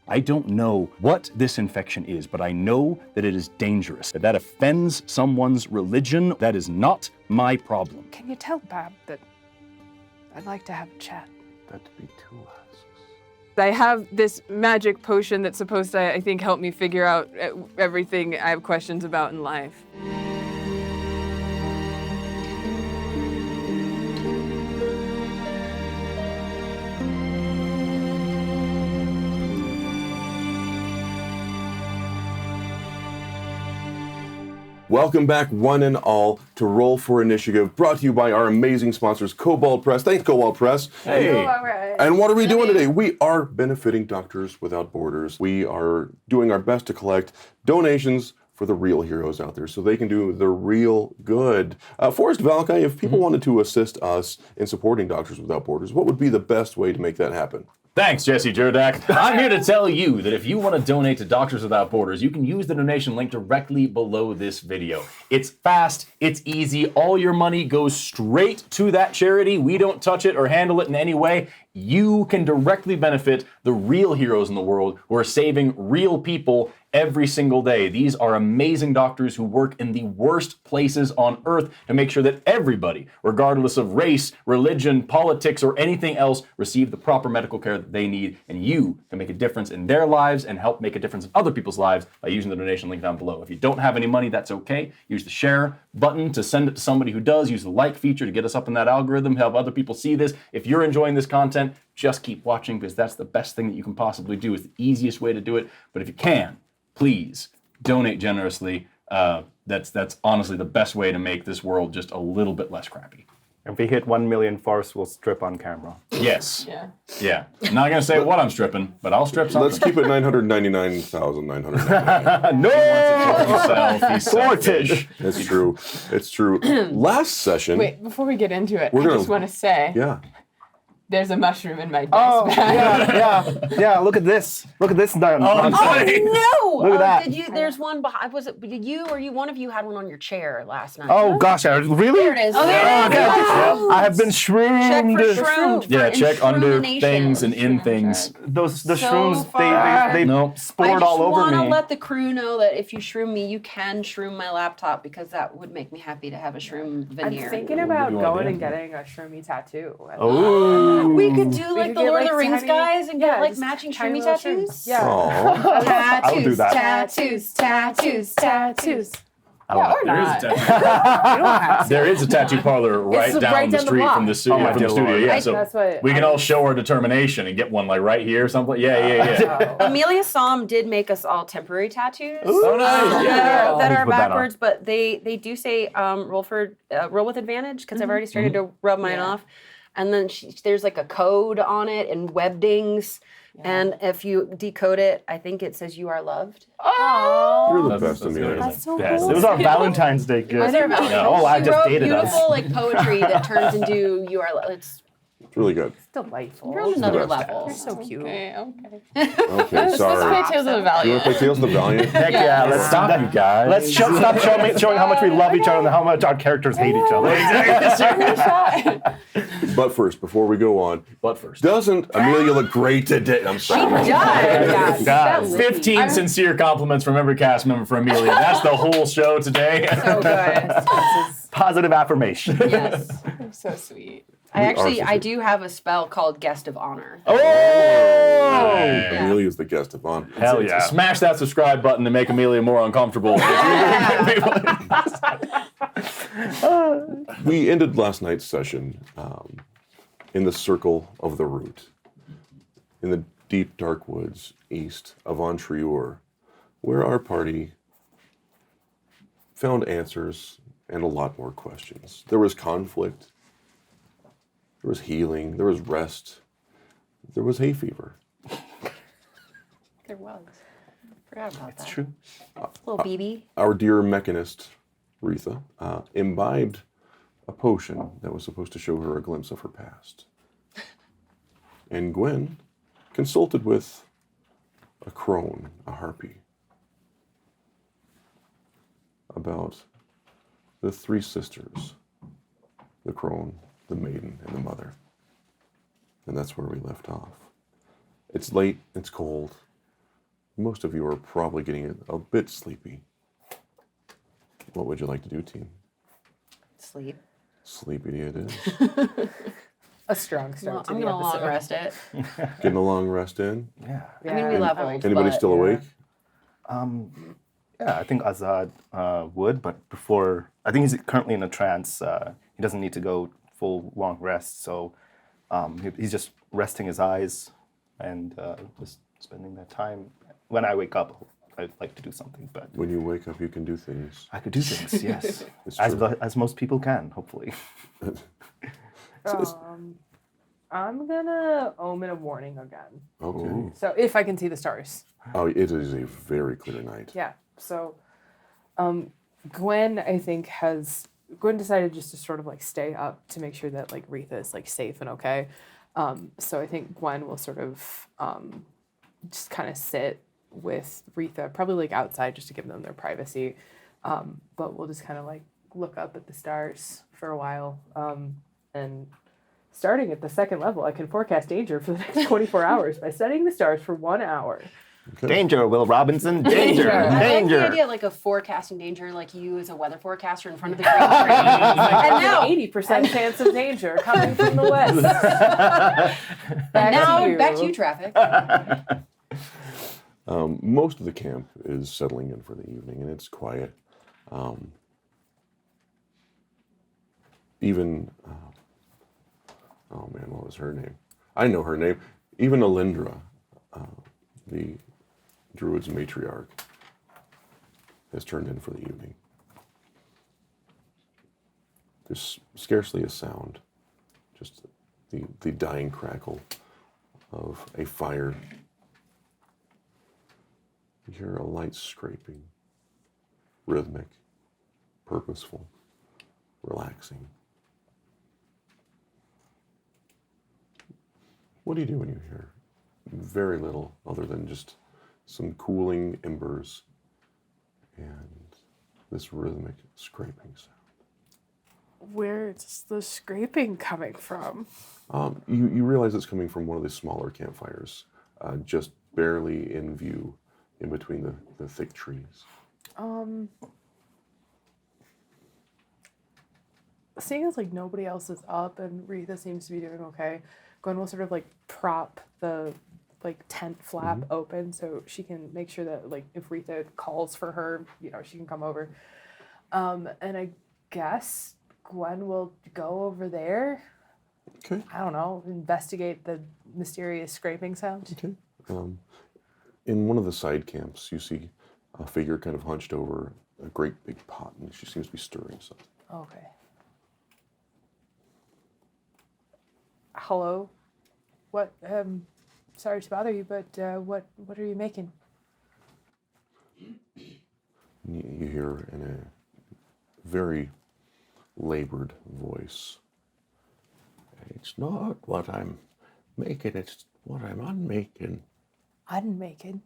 I don't know what this infection is, but I know that it is dangerous. If that offends someone's religion, that is not my problem. Can you tell Bab that I'd like to have a chat? That'd be two asks. I have this magic potion that's supposed to, I think, help me figure out everything I have questions about in life. Welcome back, one and all, to Roll for Initiative, brought to you by our amazing sponsors, Cobalt Press. Thanks, Cobalt Press. Hey. Oh, all right. And what are we doing today? We are benefiting Doctors Without Borders. We are doing our best to collect donations for the real heroes out there so they can do the real good. Forrest Valkai, if people wanted to assist us in supporting Doctors Without Borders, what would be the best way to make that happen? Thanks, Jesse Jerdak. I'm here to tell you that if you want to donate to Doctors Without Borders, you can use the donation link directly below this video. It's fast, it's easy, all your money goes straight to that charity. We don't touch it or handle it in any way. You can directly benefit the real heroes in the world who are saving real people every single day. These are amazing doctors who work in the worst places on earth to make sure that everybody, regardless of race, religion, politics, or anything else, receive the proper medical care that they need. And you can make a difference in their lives and help make a difference in other people's lives by using the donation link down below. If you don't have any money, that's okay. Use the share button to send it to somebody who does. Use the like feature to get us up in that algorithm, help other people see this. If you're enjoying this content, just keep watching because that's the best thing that you can possibly do. It's the easiest way to do it. But if you can, please donate generously. That's honestly the best way to make this world just a little bit less crappy. If we hit 1 million, Forrest will strip on camera. Yes. Yeah. Yeah. I'm not going to say what I'm stripping, but I'll strip something. Let's keep it 999,999. No! He's Sorted. It's true. It's true. Last session. Wait, before we get into it, We're I gonna- just want to say Yeah. there's a mushroom in my desk Oh, bag. yeah. Look at this. Look at this. Oh, nonsense. No! Look at that. Did you? There's one behind. Was it? Did you or you? One of you had one on your chair last night. Oh gosh, really? There it is. Oh, there it is. okay. I have been shroomed. Check for shroom. Yeah, check under Shroom-nation. things and in things. The So shrooms, far. they No. spored all over I just want to me. let the crew know that if you shroom me, you can shroom my laptop because that would make me happy to have a shroom I'm veneer. thinking about you going idea. and getting a shroomy tattoo. Oh. We could do like could the get, Lord of like, the Rings tiny- guys and yeah, get like just matching tiny shrimmy little tattoos. shrimps. Yeah. Aw. Tattoos, do that. tattoos. Yeah, or There is a not. tattoo. You don't have to. There is a tattoo parlor right It's down right the down the street block. from the, Oh, my from the dear studio. Lord. Yeah, so That's what we can all show our determination and get one like right here, something. Yeah. Amelia Som did make us all temporary tattoos. Oh, nice. Yeah. That are Put that on. backwards, but they do say roll with advantage because I've already started to rub mine off, and then there's like a code on it and webdings, and if you decode it, I think it says you are loved. You're the That's best, Amelia. That's so Yes, cool. it was our Valentine's Day gift. Oh, I She just wrote dated us. beautiful like poetry that turns into you are loved. It's It's really good. Delightful. you're on another best. level. You're so cute. Okay. Okay, sorry. Tales of the You want Valiant. to play Tales of the Valiant? Heck yeah, let's Stop, you guys. Let's stop showing how much we love each other and how much our characters hate each other. But first, before we go on, But first, doesn't Amelia look great today? I'm sorry. Yeah. Guys, 15 sincere compliments from every cast member for Amelia. That's the whole show today. So good. positive affirmation. Yes. So sweet. I do have a spell called Guest of Honor. Oh! Amelia's the guest of honor. Hell yeah. Smash that subscribe button to make Amelia more uncomfortable. We ended last night's session in the Circle of the Root, in the deep, dark woods east of Entor, where our party found answers and a lot more questions. There was conflict, there was healing, there was rest, there was hay fever. There was. Forgot about that. True. Little BB. Our dear mechanist, Retha, imbibed a potion that was supposed to show her a glimpse of her past. And Gwen consulted with a crone, a harpy, about the three sisters, the crone, the maiden, and the mother. And that's where we left off. It's late, it's cold. Most of you are probably getting a bit sleepy. What would you like to do, team? Sleep. Sleepy it is. A strong start Well, to I'm the going to long episode. rest it. Getting a long rest in. Yeah. I mean, we leveled. Anybody but- still awake? Yeah, I think Azad would, but before, I think he's currently in a trance. He doesn't need to go full long rest, so he's just resting his eyes and just spending that time. When I wake up, I'd like to do something, but When you wake up, you can do things. I could do things, yes, It's as, true. as most people can, hopefully. I'm gonna omen a warning again. Okay. So if I can see the stars. Oh, it is a very clear night. Yeah. So Gwen, I think, Gwen decided just to sort of like stay up to make sure that like Retha is like safe and okay. So I think Gwen will sort of just kind of sit with Retha, probably like outside just to give them their privacy. But we'll just kind of like look up at the stars for a while. And starting at the second level, I can forecast danger for the next 24 hours by studying the stars for 1 hour. Danger, Will Robinson, danger, I like the danger. idea like of forecasting danger, like you as a weather forecaster in front of the green screen. And now, 80% chance of danger coming from the west. back to you, traffic. Most of the camp is settling in for the evening, and it's quiet. Even, oh man, what was her name? I know her name. Even Lindra, the Druid's matriarch, has turned in for the evening. There's scarcely a sound, just the dying crackle of a fire. You hear a light scraping, rhythmic, purposeful, relaxing. What do you do when you hear very little other than just some cooling embers and this rhythmic scraping sound? Where's the scraping coming from? You realize it's coming from one of the smaller campfires, just barely in view in between the thick trees. Seeing as like nobody else is up and Retha seems to be doing okay, Gwen will sort of like prop the like tent flap open so she can make sure that like if Retha calls for her, you know, she can come over. And I guess Gwen will go over there. Okay. I don't know, investigate the mysterious scraping sound. Okay. In one of the side camps, you see a figure kind of hunched over a great big pot, and she seems to be stirring something. Okay. Hello. What? Sorry to bother you, but what are you making? You hear in a very labored voice, "It's not what I'm making, it's what I'm unmaking." Unmaking?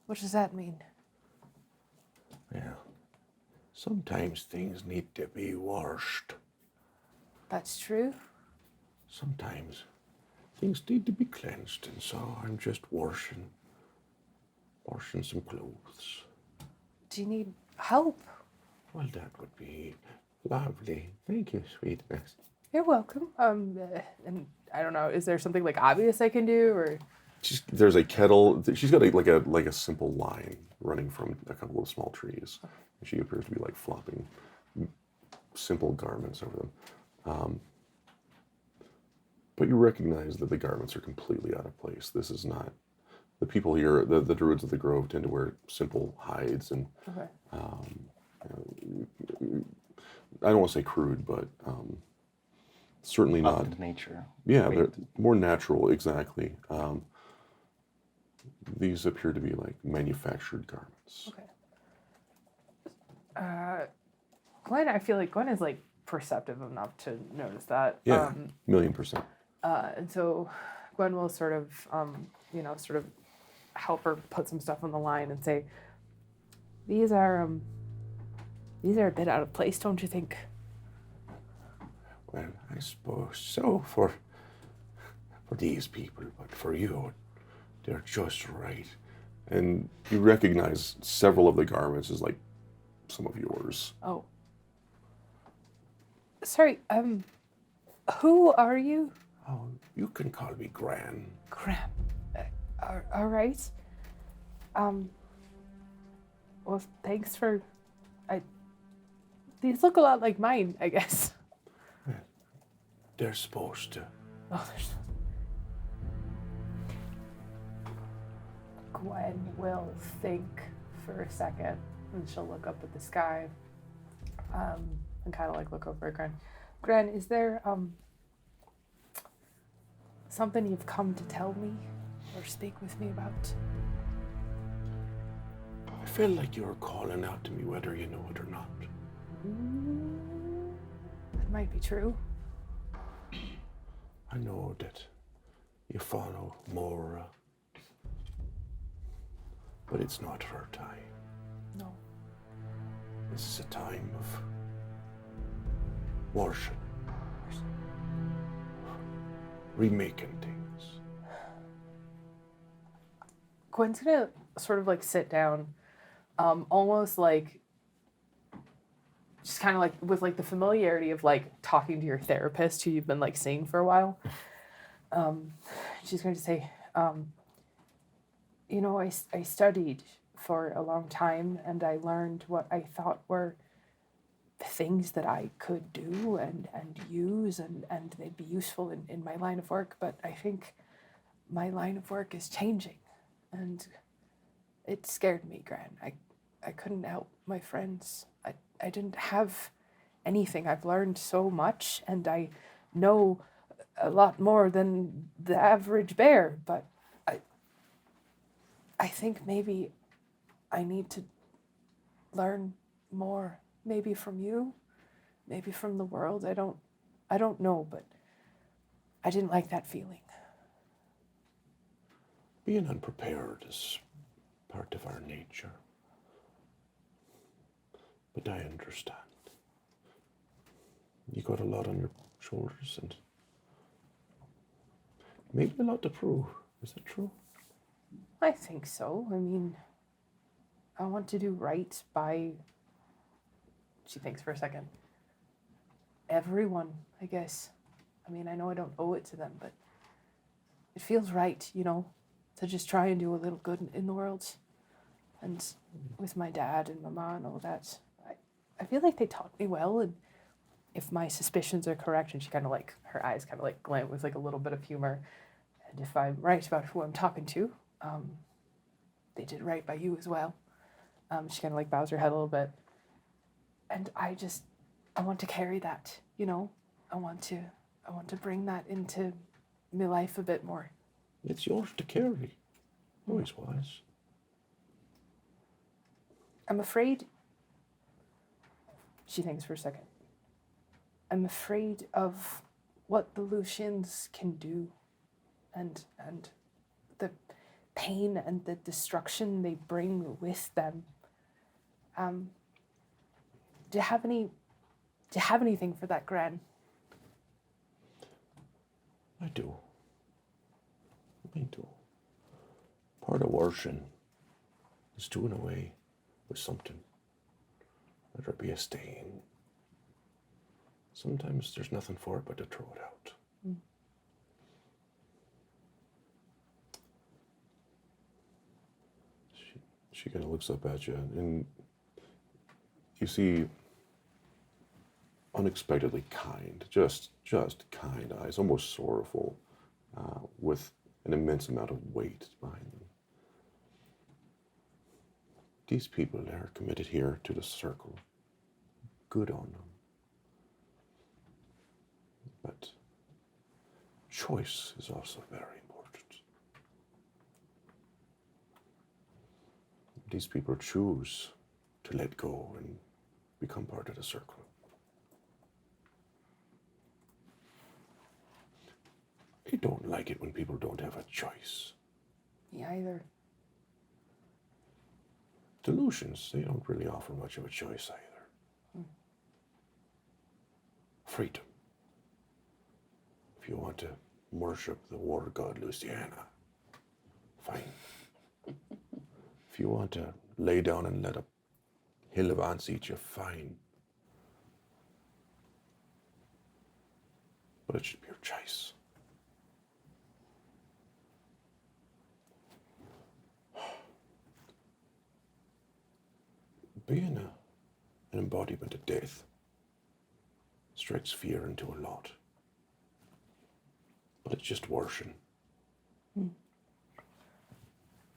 What does that mean? Well, sometimes things need to be washed. That's true. Sometimes things need to be cleansed, and so I'm just washing some clothes. Do you need help? Well, that would be lovely. Thank you, sweetness. You're welcome. And I don't know, is there something like obvious I can do, or? There's a kettle. She's got like a simple line running from a couple of small trees. And she appears to be like flopping simple garments over them. But you recognize that the garments are completely out of place. This is not the people here. The Druids of the Grove tend to wear simple hides and Okay. I don't want to say crude, but certainly Up not. into nature. Yeah, Wait. they're more natural. Exactly. These appear to be like manufactured garments. Okay. Gwen, I feel like Gwen is like perceptive enough to notice that. Yeah, 1,000,000%. And so Gwen will sort of, sort of help her put some stuff on the line and say, these are a bit out of place, don't you think? Well, I suppose so for these people, but for you, they're just right. And you recognize several of the garments as like some of yours. Oh. Sorry, who are you? Oh, you can call me Gran. Gran. All right. Well, thanks for. These look a lot like mine, I guess. They're supposed to. Oh, there's. Gwen will think for a second, and she'll look up at the sky, and kind of like look over at Gran. Gran, is there something you've come to tell me or speak with me about? I feel like you're calling out to me whether you know it or not. That might be true. I know that you follow more, but it's not her time. No. This is a time of worship, remaking things. Gwen's gonna sort of like sit down, almost like, just kind of like with like the familiarity of like talking to your therapist who you've been like seeing for a while. She's going to say, I studied for a long time and I learned what I thought were things that I could do and use and they'd be useful in my line of work. But I think my line of work is changing and it scared me, Gran. I couldn't help my friends. I didn't have anything. I've learned so much and I know a lot more than the average bear, but I think maybe I need to learn more, maybe from you, maybe from the world. I don't know, but I didn't like that feeling. Being unprepared is part of our nature. But I understand. You got a lot on your shoulders and maybe a lot to prove. Is that true? I think so. I mean, I want to do right by, she thinks for a second, everyone, I guess. I mean, I know I don't owe it to them, but it feels right, you know, to just try and do a little good in the world. And with my dad and mama and all that, I feel like they taught me well, and if my suspicions are correct, and she kind of like, her eyes kind of like glint with like a little bit of humor, and if I'm right about who I'm talking to, they did right by you as well. She kind of like bows her head a little bit. And I want to carry that, you know? I want to bring that into my life a bit more. It's yours to carry. Always was. I'm afraid, she thinks for a second, I'm afraid of what the Lucians can do and the pain and the destruction they bring with them. Do you have anything for that, Gran? I do. Part of worship is doing away with something. Whether it be a stain. Sometimes there's nothing for it but to throw it out. She kind of looks up at you, and you see unexpectedly kind, just kind eyes, almost sorrowful, with an immense amount of weight behind them. These people are committed here to the circle. Good on them. But choice is also very important. These people choose to let go and become part of the circle. I don't like it when people don't have a choice. Me either. Delusions, they don't really offer much of a choice either. Freedom. If you want to worship the war god Luciana, fine. If you want to lay down and let a hill of ants eat you, fine. But it should be your choice. Being an embodiment of death strikes fear into a lot. But it's just worship.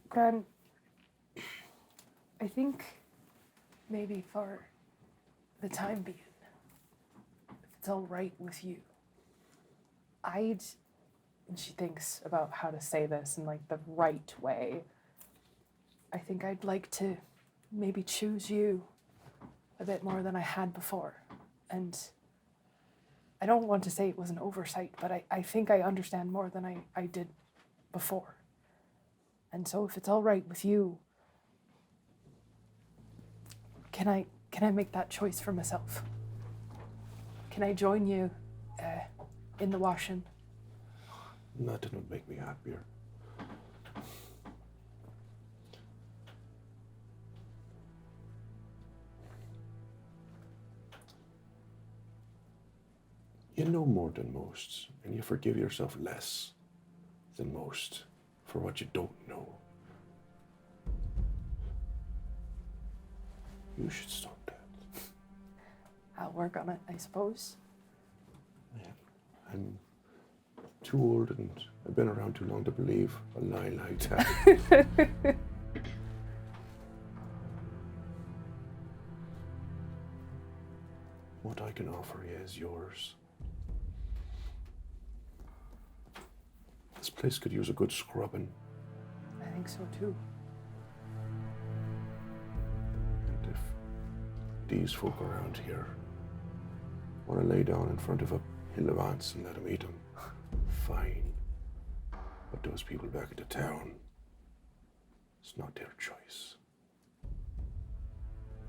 Gran, I think maybe for the time being, if it's all right with you, and she thinks about how to say this in like the right way, I think I'd like to maybe choose you a bit more than I had before. And I don't want to say it was an oversight, but I think I understand more than I did before. And so if it's all right with you, can I make that choice for myself? Can I join you in the washing? Nothing would make me happier. You know more than most, and you forgive yourself less than most for what you don't know. You should stop that. I'll work on it, I suppose. I'm too old and I've been around too long to believe a lie like that. What I can offer you is yours. This place could use a good scrubbing. I think so too. And if these folk around here want to lay down in front of a hill of ants and let them eat them, fine. But those people back at the town, it's not their choice.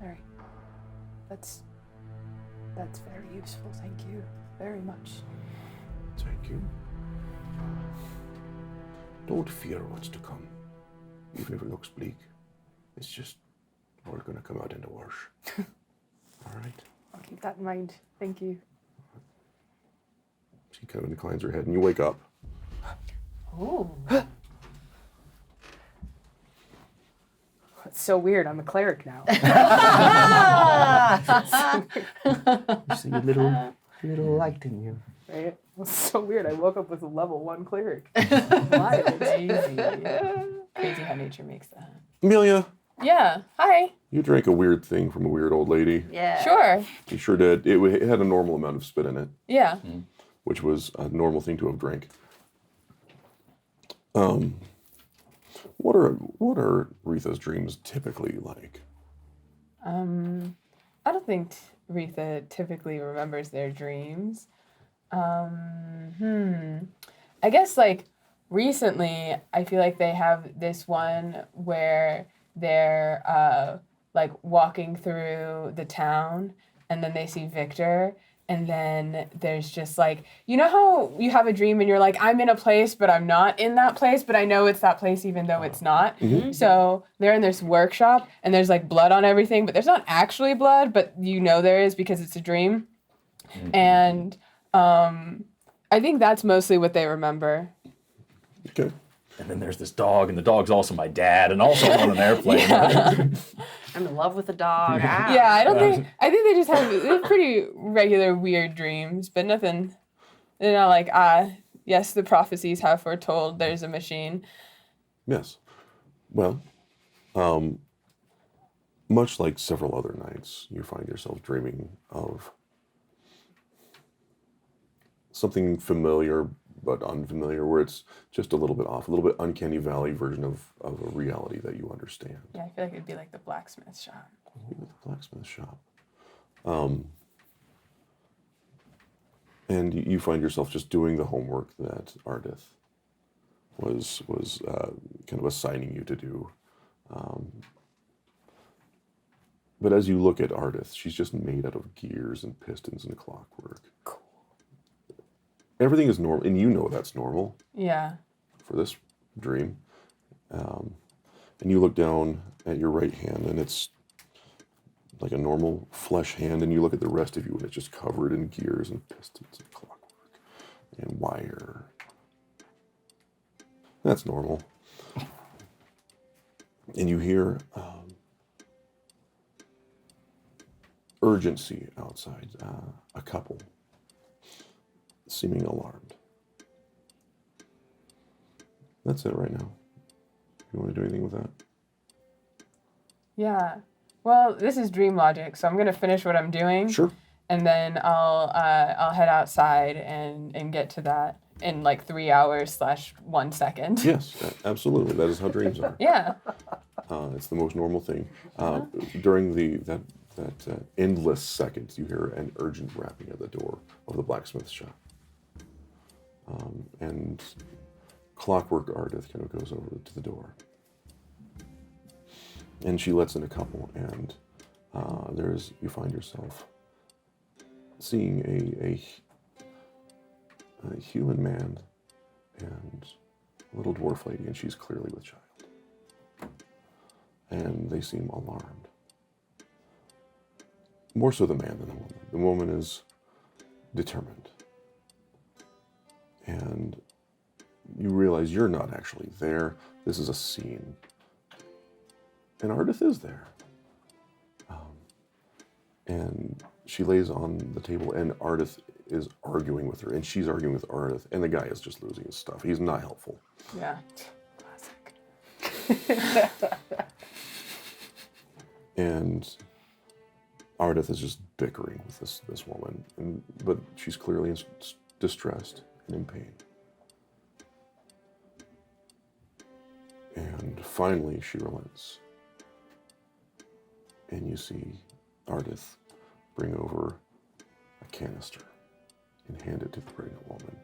All right. That's very useful. Thank you very much. Thank you. Don't fear what's to come, even if it looks bleak. It's just, we're going to come out in the wash. All right? I'll keep that in mind. Thank you. She She kind of inclines her head, and you wake up. Ooh. It's so weird. I'm a cleric now. You see a little light in you. Right? It's so weird. I woke up with a level 1 cleric. Wild. Crazy how nature makes that. Amelia, Yeah. Hi. you drank a weird thing from a weird old lady. Yeah. Sure. You sure did. It had a normal amount of spit in it, Yeah. which was a normal thing to have drank. What are Retha's dreams typically like? I don't think Retha typically remembers their dreams. I guess like recently, I feel like they have this one where they're like walking through the town, and then they see Victor, and then there's just like, you know how you have a dream and you're like, I'm in a place, but I'm not in that place, but I know it's that place even though it's not. So they're in this workshop, and there's like blood on everything, but there's not actually blood, but you know there is because it's a dream. And I think that's mostly what they remember. Okay. And then there's this dog, and the dog's also my dad, and also on an airplane. I'm in love with a dog. Ah. Yeah, I think they just have they're pretty regular weird dreams, but nothing. They're not like, yes, the prophecies have foretold there's a machine. Yes. Well, much like several other nights, you find yourself dreaming of something familiar but unfamiliar, where it's just a little bit off, a little bit uncanny valley version of a reality that you understand. Yeah, I feel like it'd be like the blacksmith shop. Maybe the blacksmith shop. And you find yourself just doing the homework that Arith was kind of assigning you to do. But as you look at Arith, she's just made out of gears and pistons and clockwork. Cool. Everything is normal, and you know that's normal Yeah. for this dream. And you look down at your right hand, and it's like a normal flesh hand, and you look at the rest of you, and it's just covered in gears and pistons and clockwork and wire. That's normal. And you hear urgency outside, a couple seeming alarmed. That's it right now. You want to do anything with that? Yeah. Well, this is dream logic, so I'm gonna finish what I'm doing. Sure. And then I'll head outside and get to that in like 3 hours / 1 second. Yes, absolutely. That is how dreams are. Yeah. It's the most normal thing. During that endless seconds, you hear an urgent rapping at the door of the blacksmith shop. And Clockwork Arith kind of goes over to the door. And she lets in a couple, and you find yourself seeing a human man and a little dwarf lady, and she's clearly with child. And they seem alarmed. More so the man than the woman. The woman is determined. And you realize you're not actually there. This is a scene. And Arith is there. And she lays on the table, and Arith is arguing with her, and she's arguing with Arith, and the guy is just losing his stuff. He's not helpful. Yeah. Classic. And Arith is just bickering with this woman, but she's clearly distressed and in pain. And finally, she relents. And you see Arith bring over a canister and hand it to the pregnant woman.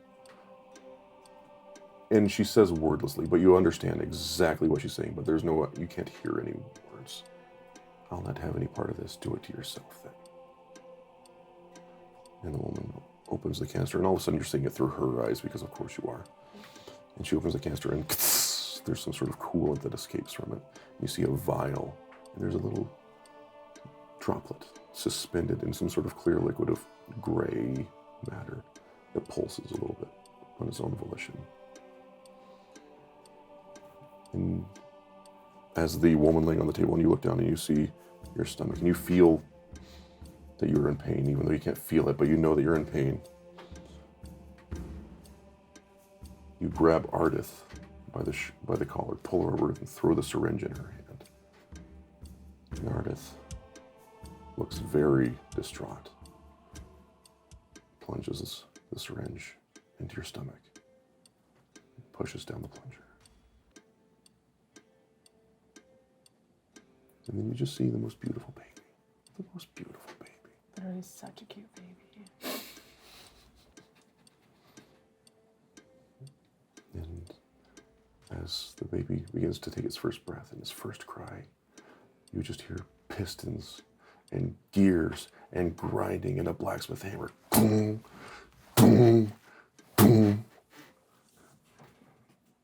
And she says wordlessly, but you understand exactly what she's saying, but you can't hear any words. I'll not have any part of this. Do it to yourself then. And the woman opens the canister, and all of a sudden you're seeing it through her eyes, because of course you are. And she opens the canister, and there's some sort of coolant that escapes from it. You see a vial, and there's a little droplet suspended in some sort of clear liquid of gray matter. It pulses a little bit on its own volition. And as the woman laying on the table, and you look down and you see your stomach, and you feel that you're in pain, even though you can't feel it, but you know that you're in pain. You grab Arith by the collar, pull her over, and throw the syringe in her hand. And Arith looks very distraught. Plunges the syringe into your stomach. Pushes down the plunger. And then you just see the most beautiful baby. The most beautiful baby. That is such a cute baby. And as the baby begins to take its first breath and its first cry, you just hear pistons and gears and grinding and a blacksmith hammer. Boom, boom, boom.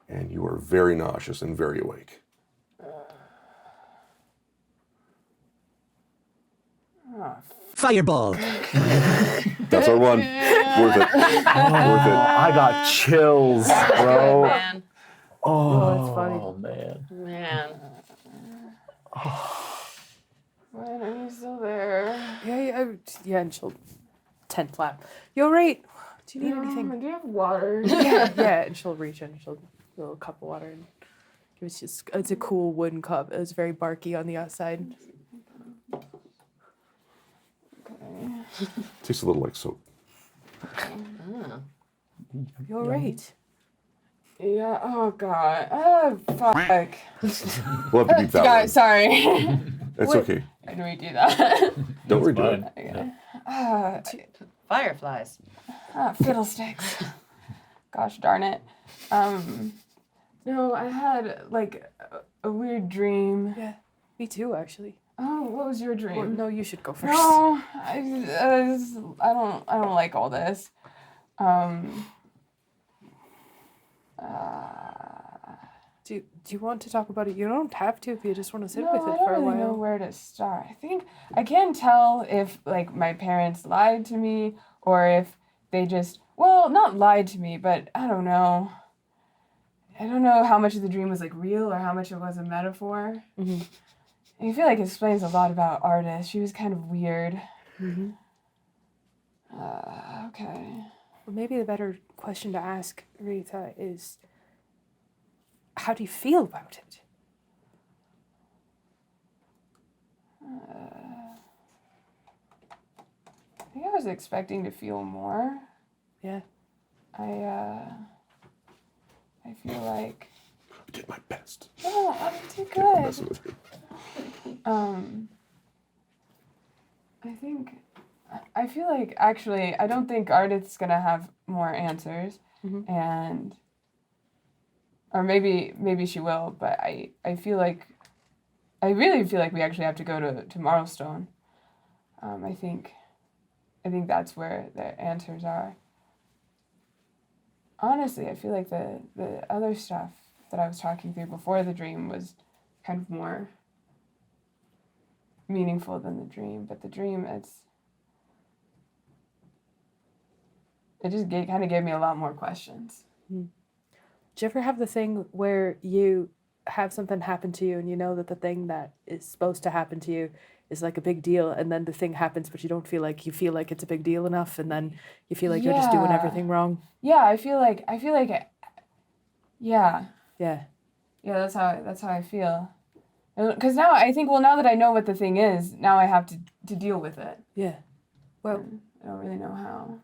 And you are very nauseous and very awake. Fireball. That's our one. Worth it. Worth it. I got chills, bro. Man. Oh, that's funny. Oh man. Man. Gwen, are you still there? Yeah, and she'll tent flap. You all right? Do you need anything? Do you have water? Yeah, and she'll reach in, she'll get a little cup of water, and it's a cool wooden cup. It's very barky on the outside. Tastes a little like soap. You all right? Yeah, oh god. Oh, fuck. We'll have to beat that Guys, one. sorry. It's okay. How do we do that? Don't redo fine. it. Okay. Fireflies. Fiddlesticks. Gosh darn it. No, I had like a weird dream. Yeah, me too, actually. Oh, what was your dream? Well, no, you should go first. No, I don't like all this. Do you want to talk about it? You don't have to if you just want to sit No, with I it don't for a really know while. where to start. I think I can't tell if like my parents lied to me or if they just not lied to me, but I don't know. I don't know how much of the dream was like real or how much it was a metaphor. Mm-hmm. I feel like it explains a lot about Arith. She was kind of weird. Mm-hmm. Okay. Well, maybe the better question to ask, Retha, is how do you feel about it? I think I was expecting to feel more. Yeah. I feel like I did my best. I did I'm good. messing with you. I feel like actually I don't think Arith's gonna have more answers, and or maybe she will, but I really feel like we actually have to go to Marlstone. I think that's where the answers are. Honestly, I feel like the other stuff that I was talking through before the dream was kind of more meaningful than the dream, but the dream it just kind of gave me a lot more questions. Do you ever have the thing where you have something happen to you and you know that the thing that is supposed to happen to you is like a big deal, and then the thing happens but you don't feel like it's a big deal enough, and then you feel like you're just doing everything wrong? Yeah, I feel like yeah, that's how I feel. Because now I think, now that I know what the thing is, now I have to deal with it. Yeah. Well, I don't really know how.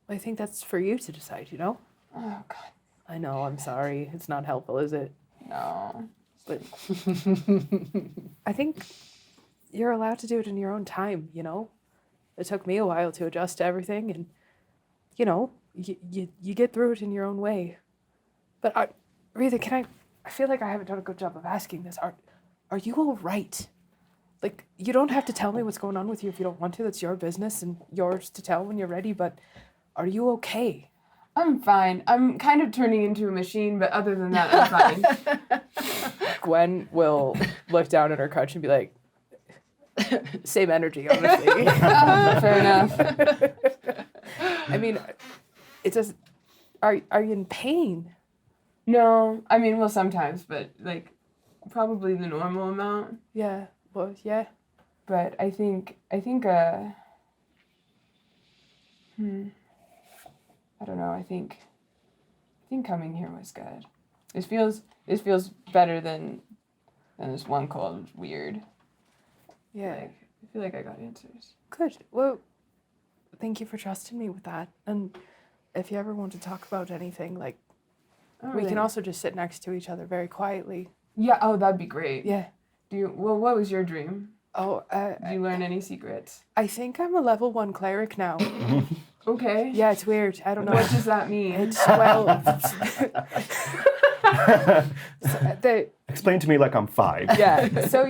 I think that's for you to decide, you know? Oh god, I know, I'm sorry. It's not helpful, is it? no. But I think you're allowed to do it in your own time, you know? It took me a while to adjust to everything, and, you know, you get through it in your own way. But Retha, I feel like I haven't done a good job of asking this. Are you all right? Like, you don't have to tell me what's going on with you if you don't want to. That's your business and yours to tell when you're ready, but are you okay? I'm fine. I'm kind of turning into a machine, but other than that, I'm fine. Gwen will look down at her couch and be like, same energy, honestly. Fair enough. I mean, it does. Are you in pain? No, I mean, well, sometimes, but like probably the normal amount. Yeah. Well, yeah. But I think I don't know. I think coming here was good. This feels better than this one called weird. Yeah. Like, I feel like I got answers. Good. Well, thank you for trusting me with that. And if you ever want to talk about anything, like, we can also just sit next to each other very quietly. Yeah. Oh, that'd be great. Yeah. Well, what was your dream? Oh, Did you learn any secrets? I think I'm a level 1 cleric now. Okay. Yeah, it's weird. I don't know. What does that mean? It's, well... Explain to me like I'm 5. Yeah. So,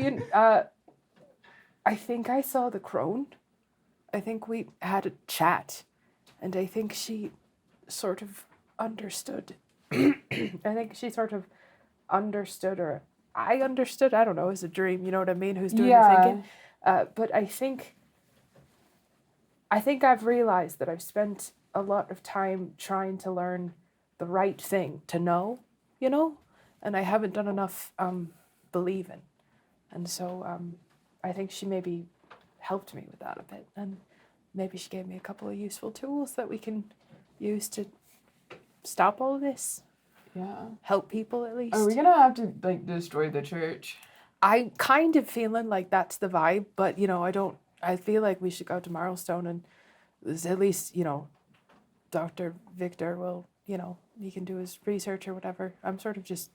I think I saw the crone. I think we had a chat. And I think she sort of understood. I think she sort of understood, or I understood. I don't know. It's a dream. You know what I mean? Who's doing the thinking? But I think I've realized that I've spent a lot of time trying to learn the right thing to know, and I haven't done enough believing. And so I think she maybe helped me with that a bit. And maybe she gave me a couple of useful tools that we can use to stop all this. Yeah. Help people at least. Are we gonna have to destroy the church? I'm kind of feeling like that's the vibe, but I feel like we should go to Marlstone and at least, Dr. Victor will, he can do his research or whatever. I'm sort of just,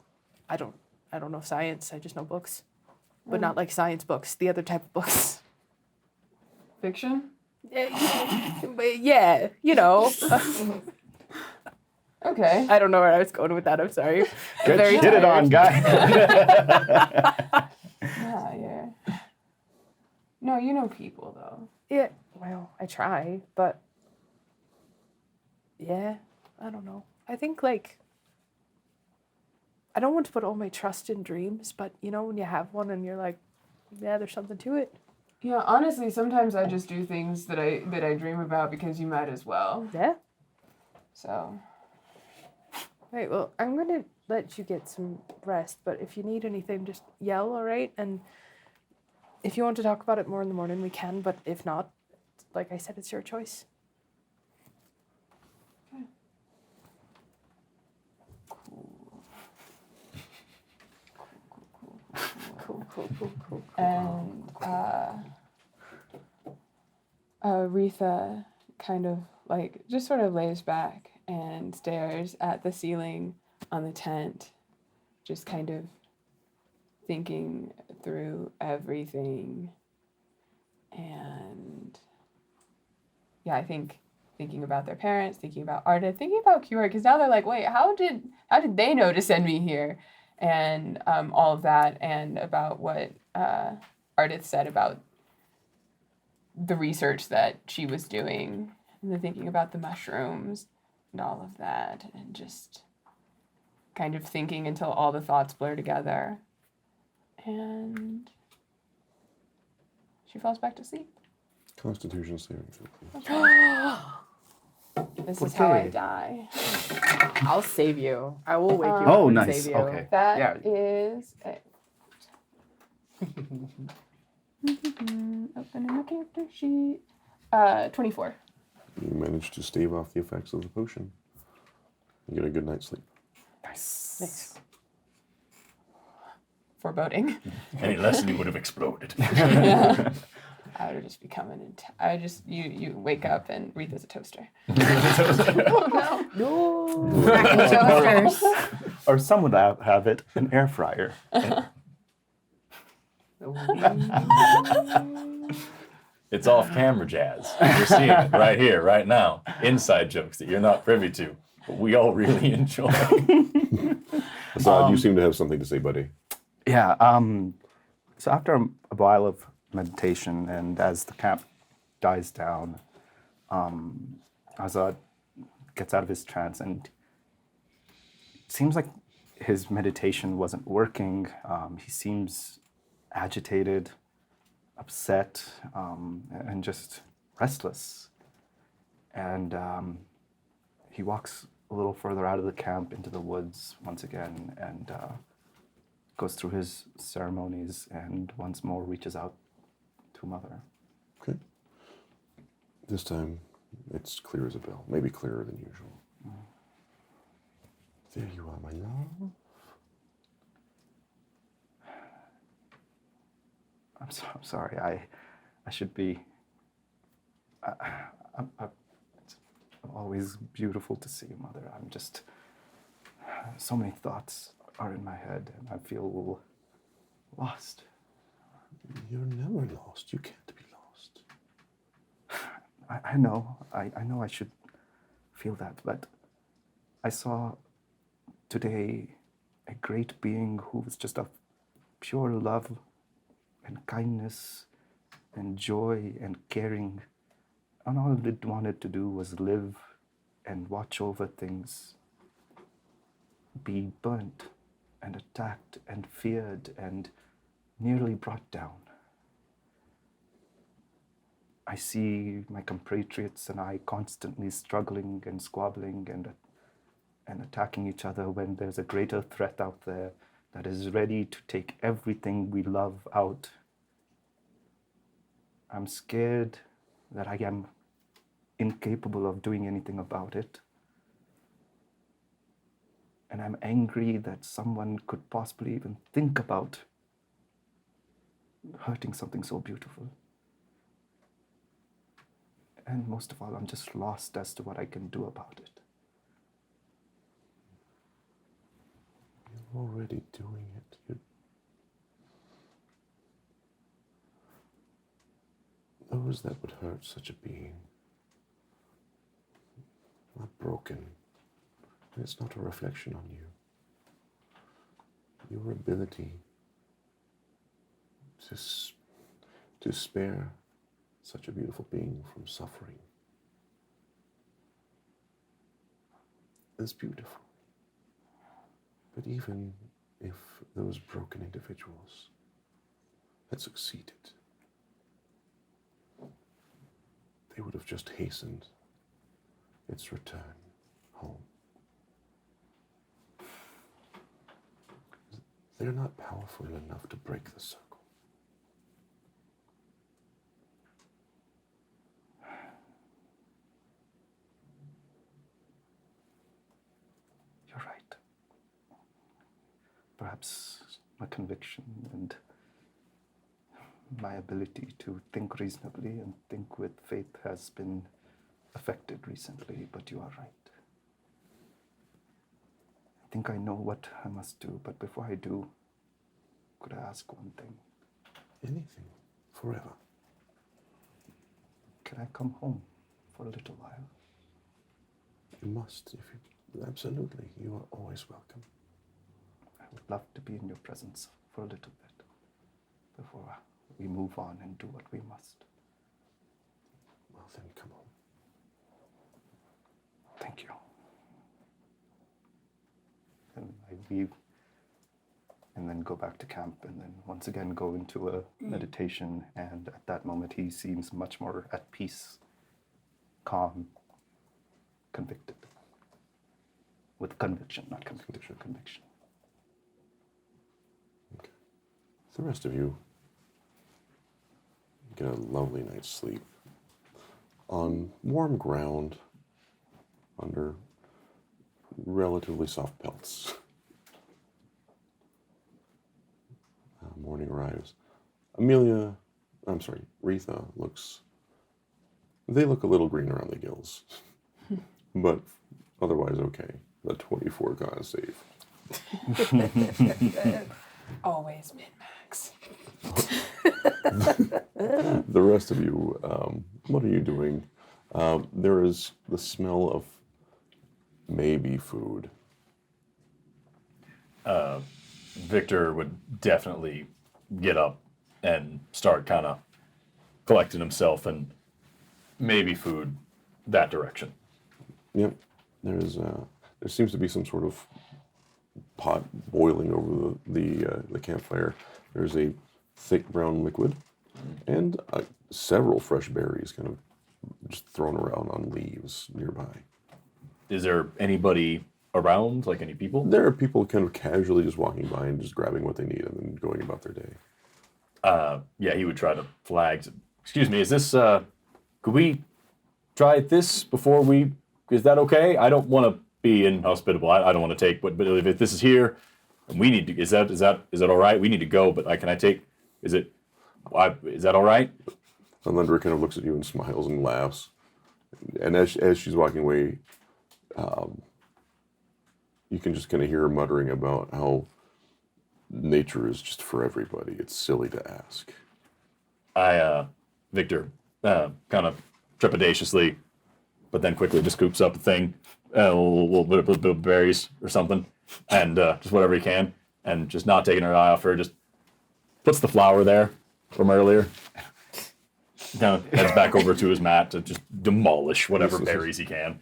I don't know science, I just know books. But not like science books, the other type of books. Fiction? Yeah, Okay. I don't know where I was going with that, I'm sorry. Good Very shit it on, guy. Yeah. No, you know people though. Yeah, well, I try, but yeah, I don't know. I think I don't want to put all my trust in dreams, but when you have one and you're like, yeah, there's something to it. Yeah, honestly, sometimes I just do things that I dream about because you might as well. Yeah. So. Right, well, I'm going to let you get some rest, but if you need anything, just yell, all right? And if you want to talk about it more in the morning, we can, but if not, like I said, it's your choice. Okay. Cool. And Retha kind of just sort of lays back and stares at the ceiling on the tent, just kind of thinking through everything. And yeah, I think thinking about their parents, thinking about Arith, thinking about Corrie, because now they're like, wait, how did they know to send me here? And all of that, and about what Arith said about the research that she was doing, and then thinking about the mushrooms and all of that, and just kind of thinking until all the thoughts blur together. And she falls back to sleep. Constitution saving throw. This is how I die. I'll save you. I will wake you up Oh, and nice. save you. Okay. That is it. Opening my character sheet. 24. You managed to stave off the effects of the potion. You get a good night's sleep. Nice. Foreboding. Any less and he would have exploded. I would just be coming and you wake up and Retha's a toaster. Toasters. Or some would have it, an air fryer. It's off-camera jazz. You're seeing it right here, right now. Inside jokes that you're not privy to, but we all really enjoy. Assad, you seem to have something to say, buddy. Yeah. So after a while of meditation, and as the camp dies down, Azad gets out of his trance, and it seems like his meditation wasn't working. He seems agitated, upset, and just restless. And he walks a little further out of the camp into the woods once again and goes through his ceremonies and once more reaches out to Mother. Okay. This time, it's clear as a bell. Maybe clearer than usual. There you are, my love. I'm sorry. I should be. It's always beautiful to see you, Mother. I'm just. So many thoughts are in my head, and I feel lost. You're never lost. You can't be lost. I know. I know I should feel that, but I saw today a great being who was just of pure love and kindness and joy and caring. And all it wanted to do was live and watch over things, be burnt and attacked and feared and nearly brought down. I see my compatriots and I constantly struggling and squabbling and attacking each other when there's a greater threat out there that is ready to take everything we love out. I'm scared that I am incapable of doing anything about it. And I'm angry that someone could possibly even think about hurting something so beautiful. And most of all, I'm just lost as to what I can do about it. You're already doing it. Those that would hurt such a being are broken. And it's not a reflection on you. Your ability to spare such a beautiful being from suffering is beautiful. But even if those broken individuals had succeeded, they would have just hastened its return home. They're not powerful enough to break the circle. You're right. Perhaps my conviction and my ability to think reasonably and think with faith has been affected recently, but you are right. I think I know what I must do, but before I do, could I ask one thing? Anything. Forever. Can I come home for a little while? You must. Absolutely. You are always welcome. I would love to be in your presence for a little bit before we move on and do what we must. Well, then come on. Thank you. And I leave and then go back to camp and then once again go into a meditation, and at that moment he seems much more at peace, calm, convicted. With conviction, not conviction, conviction. Okay. The rest of you get a lovely night's sleep on warm ground under relatively soft pelts. Morning arrives. Retha they look a little green around the gills, but otherwise okay. The 24 gone safe. Always min-max. The rest of you, what are you doing? There is the smell of maybe food. Victor would definitely get up and start kind of collecting himself and maybe food that direction. Yep. There seems to be some sort of pot boiling over the campfire. There's a thick brown liquid and several fresh berries kind of just thrown around on leaves nearby. is there anybody around, like any people? There are people kind of casually just walking by and just grabbing what they need and then going about their day. Yeah, he would try to flag. Excuse me, is this, could we try this before we, is that okay? I don't want to be inhospitable. I don't want to take, but if this is here, and we need to, is that all right? We need to go, but can I take, is that all right? And Lindra kind of looks at you and smiles and laughs. And as she's walking away, you can just kind of hear her muttering about how nature is just for everybody. It's silly to ask. Victor, kind of trepidatiously, but then quickly just scoops up a thing, a little bit of berries or something, and just whatever he can, and just not taking her eye off her, just puts the flower there from earlier. Kind of heads back over to his mat to just demolish whatever berries he can.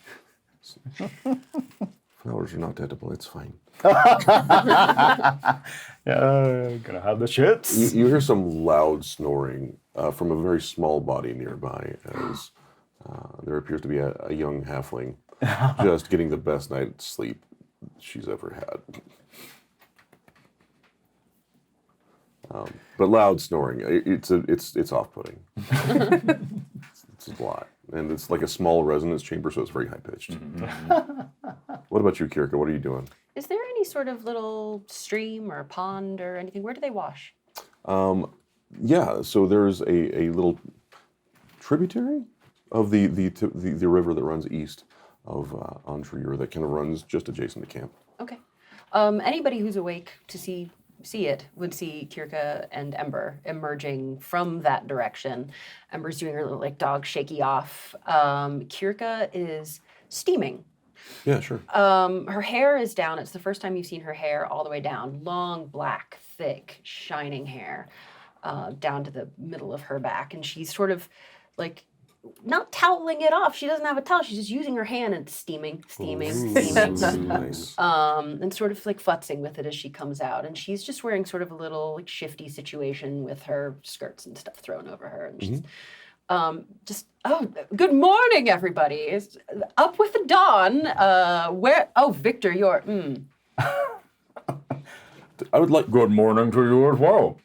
Flowers are not edible. It's fine. Yeah, gonna have the shits. You hear some loud snoring from a very small body nearby as there appears to be a young halfling just getting the best night's sleep she's ever had. But loud snoring, it's off-putting. It's a lot. And it's like a small resonance chamber, so it's very high-pitched. What about you, Kirka? What are you doing? Is there any sort of little stream or pond or anything? Where do they wash? Yeah, so there's a little tributary of the river that runs east of Antriur that kind of runs just adjacent to camp. Okay. Anybody who's awake to see it would see Kirka and Ember emerging from that direction. Ember's doing her little like dog shaky off. Kirka is steaming. Yeah, sure. Her hair is down. It's the first time you've seen her hair all the way down. Long, black, thick, shining hair down to the middle of her back. And she's sort of like not toweling it off. She doesn't have a towel. She's just using her hand and steaming. Nice. And sort of like futzing with it as she comes out. And she's just wearing sort of a little like shifty situation with her skirts and stuff thrown over her. And she's good morning, everybody. It's up with the dawn. Victor, you're, I would like, Good morning to you as well.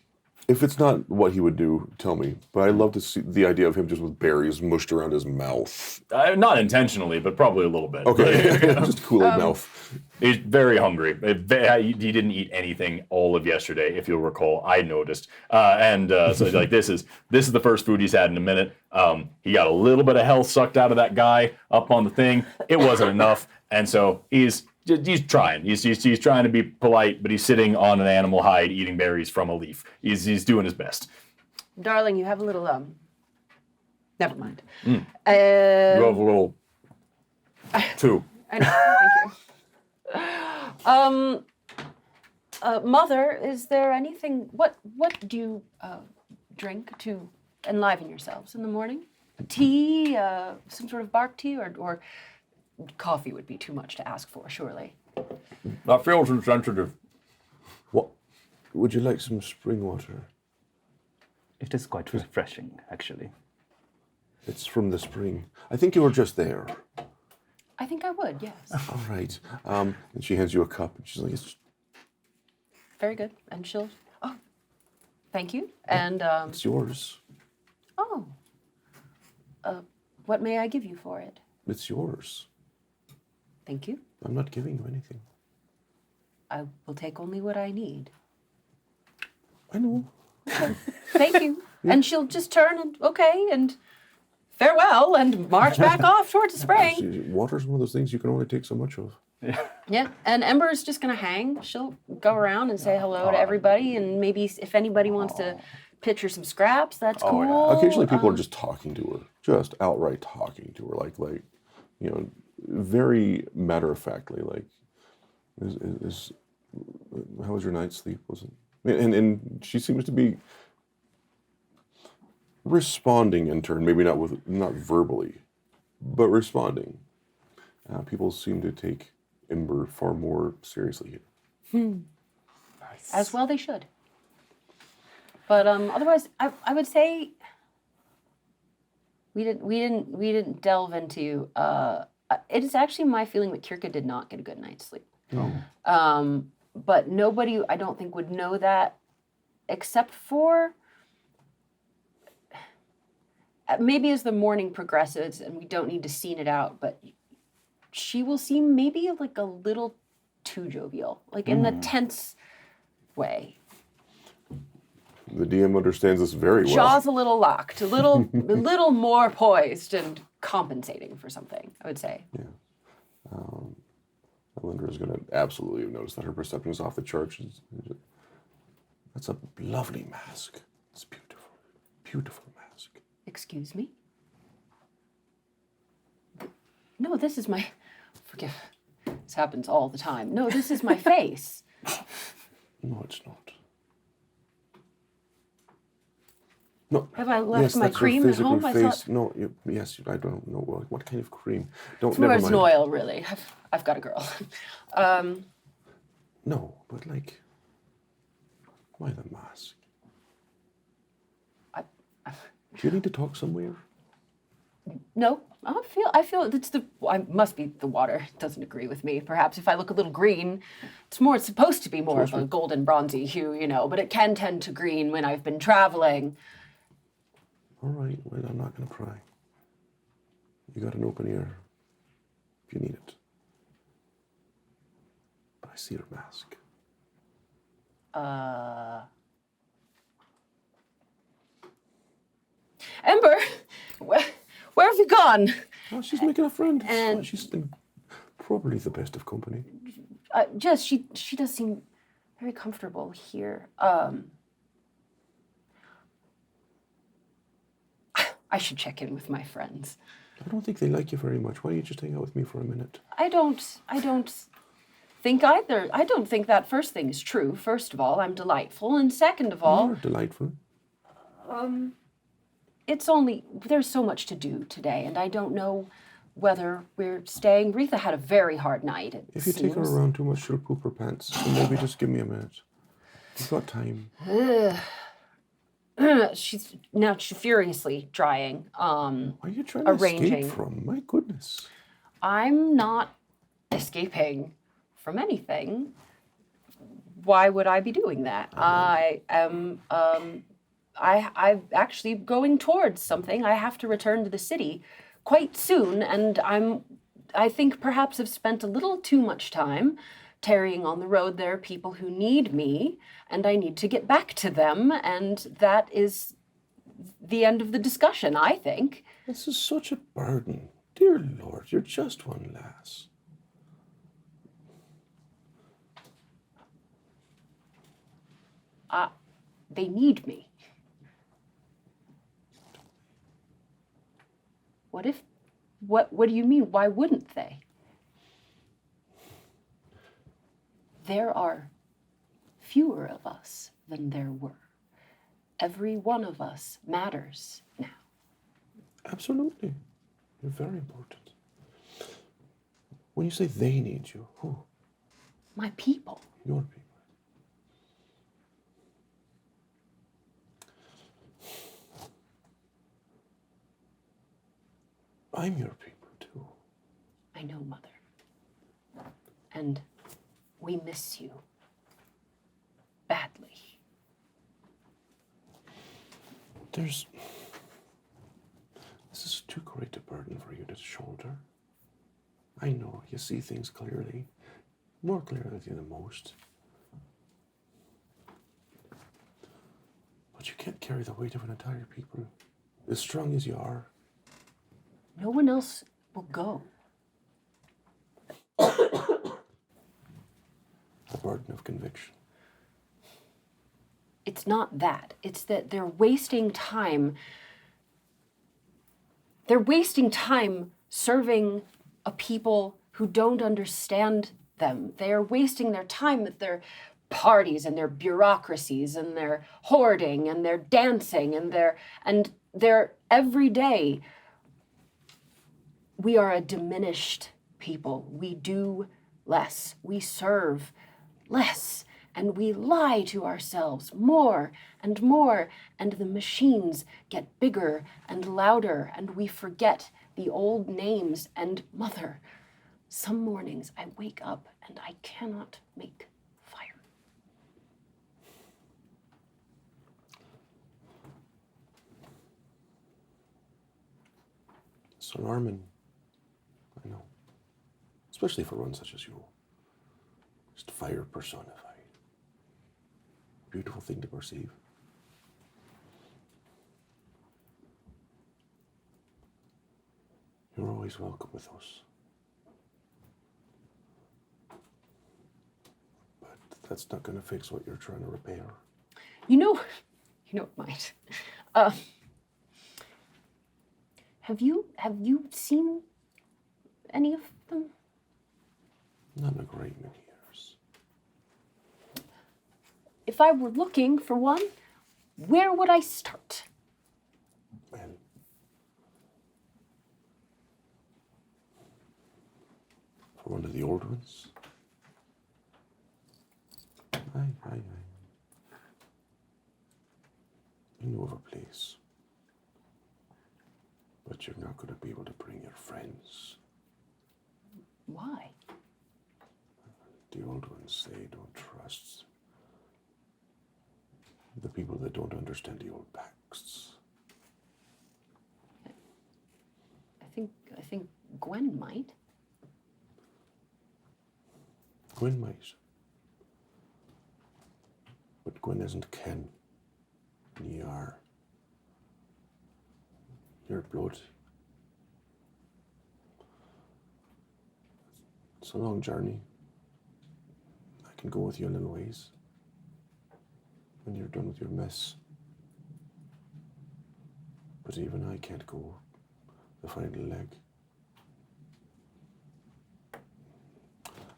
if it's not what he would do, tell me. But I'd love to see the idea of him just with berries mushed around his mouth. Not intentionally, but probably a little bit. Okay, just Kool-Aid mouth. He's very hungry. He didn't eat anything all of yesterday, if you'll recall. I noticed, so like this is the first food he's had in a minute. He got a little bit of health sucked out of that guy up on the thing. It wasn't enough, and so he's trying. He's trying to be polite, but he's sitting on an animal hide eating berries from a leaf. He's doing his best. darling, you have a little, never mind. You have a little too. I know, thank you. Mother, is there anything, what do you drink to enliven yourselves in the morning? Tea, some sort of bark tea, or coffee would be too much to ask for, surely. That feels insensitive. What? Would you like some spring water? It is quite refreshing, actually. It's from the spring. I think you were just there. I think I would, yes. All right. And she hands you a cup, and she's like, Very good. And she'll, thank you. And, it's yours. what may I give you for it? It's yours. Thank you. I'm not giving you anything. I will take only what I need. I know. Thank you. And she'll just turn and farewell and march back off towards the spring. Water's one of those things you can only take so much of. Yeah, and Ember's just gonna hang. She'll go around and say hello to everybody, and maybe if anybody wants to pitch her some scraps, that's cool. Yeah. Occasionally people are just talking to her, just outright talking to her, like very matter-of-factly, like, how was your night's sleep? Was it? And she seems to be responding in turn, maybe not verbally, but responding. People seem to take Ember far more seriously here. Nice. As well they should. But otherwise, I would say we didn't delve into It is actually my feeling that Kirka did not get a good night's sleep. Oh. But nobody, I don't think, would know that except for maybe as the morning progresses, and we don't need to scene it out, but she will seem maybe like a little too jovial, like in the tense way. The DM understands this very well. Jaw's a little locked, a little more poised and compensating for something, I would say. Yeah. Lindra is going to absolutely notice that her perception is off the charts. That's a lovely mask. It's beautiful. Beautiful mask. Excuse me? No, this is my... Forgive. This happens all the time. No, this is my face. No, it's not. No. Have I left my that's cream your at home? physical I face. thought... No, yes, I don't know what kind of cream. Don't. It's Never more as mind. an oil, really. I've got a girl. No, but like, why the mask? Do you need to talk somewhere? No, I feel it's I must be the water. It doesn't agree with me. Perhaps if I look a little green, it's supposed to be more of a golden bronzy hue, but it can tend to green when I've been traveling. All right, well, I'm not going to pry. You got an open ear if you need it. But I see your mask. Ember, where have you gone? Oh, she's making a friend. And- She's probably the best of company. Just she does seem very comfortable here. I should check in with my friends. I don't think they like you very much. Why don't you just hang out with me for a minute? I don't think either. I don't think that first thing is true. First of all, I'm delightful, and second of all, You're delightful. there's so much to do today, and I don't know whether we're staying. Retha had a very hard night. If you take her around too much, she'll poop her pants. So maybe just give me a minute. You've got time. She's furiously trying. Why are you trying to Arranging. escape from? My goodness. I'm not escaping from anything. Why would I be doing that? I am. I'm actually going towards something. I have to return to the city quite soon, and I think perhaps have spent a little too much time tarrying on the road. There are people who need me, and I need to get back to them, and that is the end of the discussion, I think. This is such a burden. Dear Lord, you're just one lass. They need me. What do you mean? Why wouldn't they? There are fewer of us than there were. Every one of us matters now. Absolutely. You're very important. When you say they need you, who? My people. Your people. I'm your people too. I know, Mother. And we miss you badly. This is too great a burden for you to shoulder. I know you see things clearly, more clearly than most. But you can't carry the weight of an entire people, as strong as you are. No one else will go. The burden of conviction. It's not that. It's that they're wasting time. They're wasting time serving a people who don't understand them. They are wasting their time at their parties and their bureaucracies and their hoarding and their dancing and their every day. We are a diminished people. We do less. We serve less. And we lie to ourselves more, and the machines get bigger and louder, and we forget the old names, and Mother, some mornings I wake up and I cannot make fire. It's alarming. I know. Especially for one such as you. Just fire personified. Beautiful thing to perceive. You're always welcome with us. But that's not going to fix what you're trying to repair. You know it might. Have you seen any of them? Not in a great many years. If I were looking for one, where would I start? Well, for one of the old ones. Aye. I know of a place. But you're not going to be able to bring your friends. Why? The old ones, they don't trust the people that don't understand the old pacts. I think Gwen might. Gwen might. But Gwen isn't Ken. Ye are. Your blood. It's a long journey. I can go with you a little ways. When you're done with your mess. But even I can't go the final leg.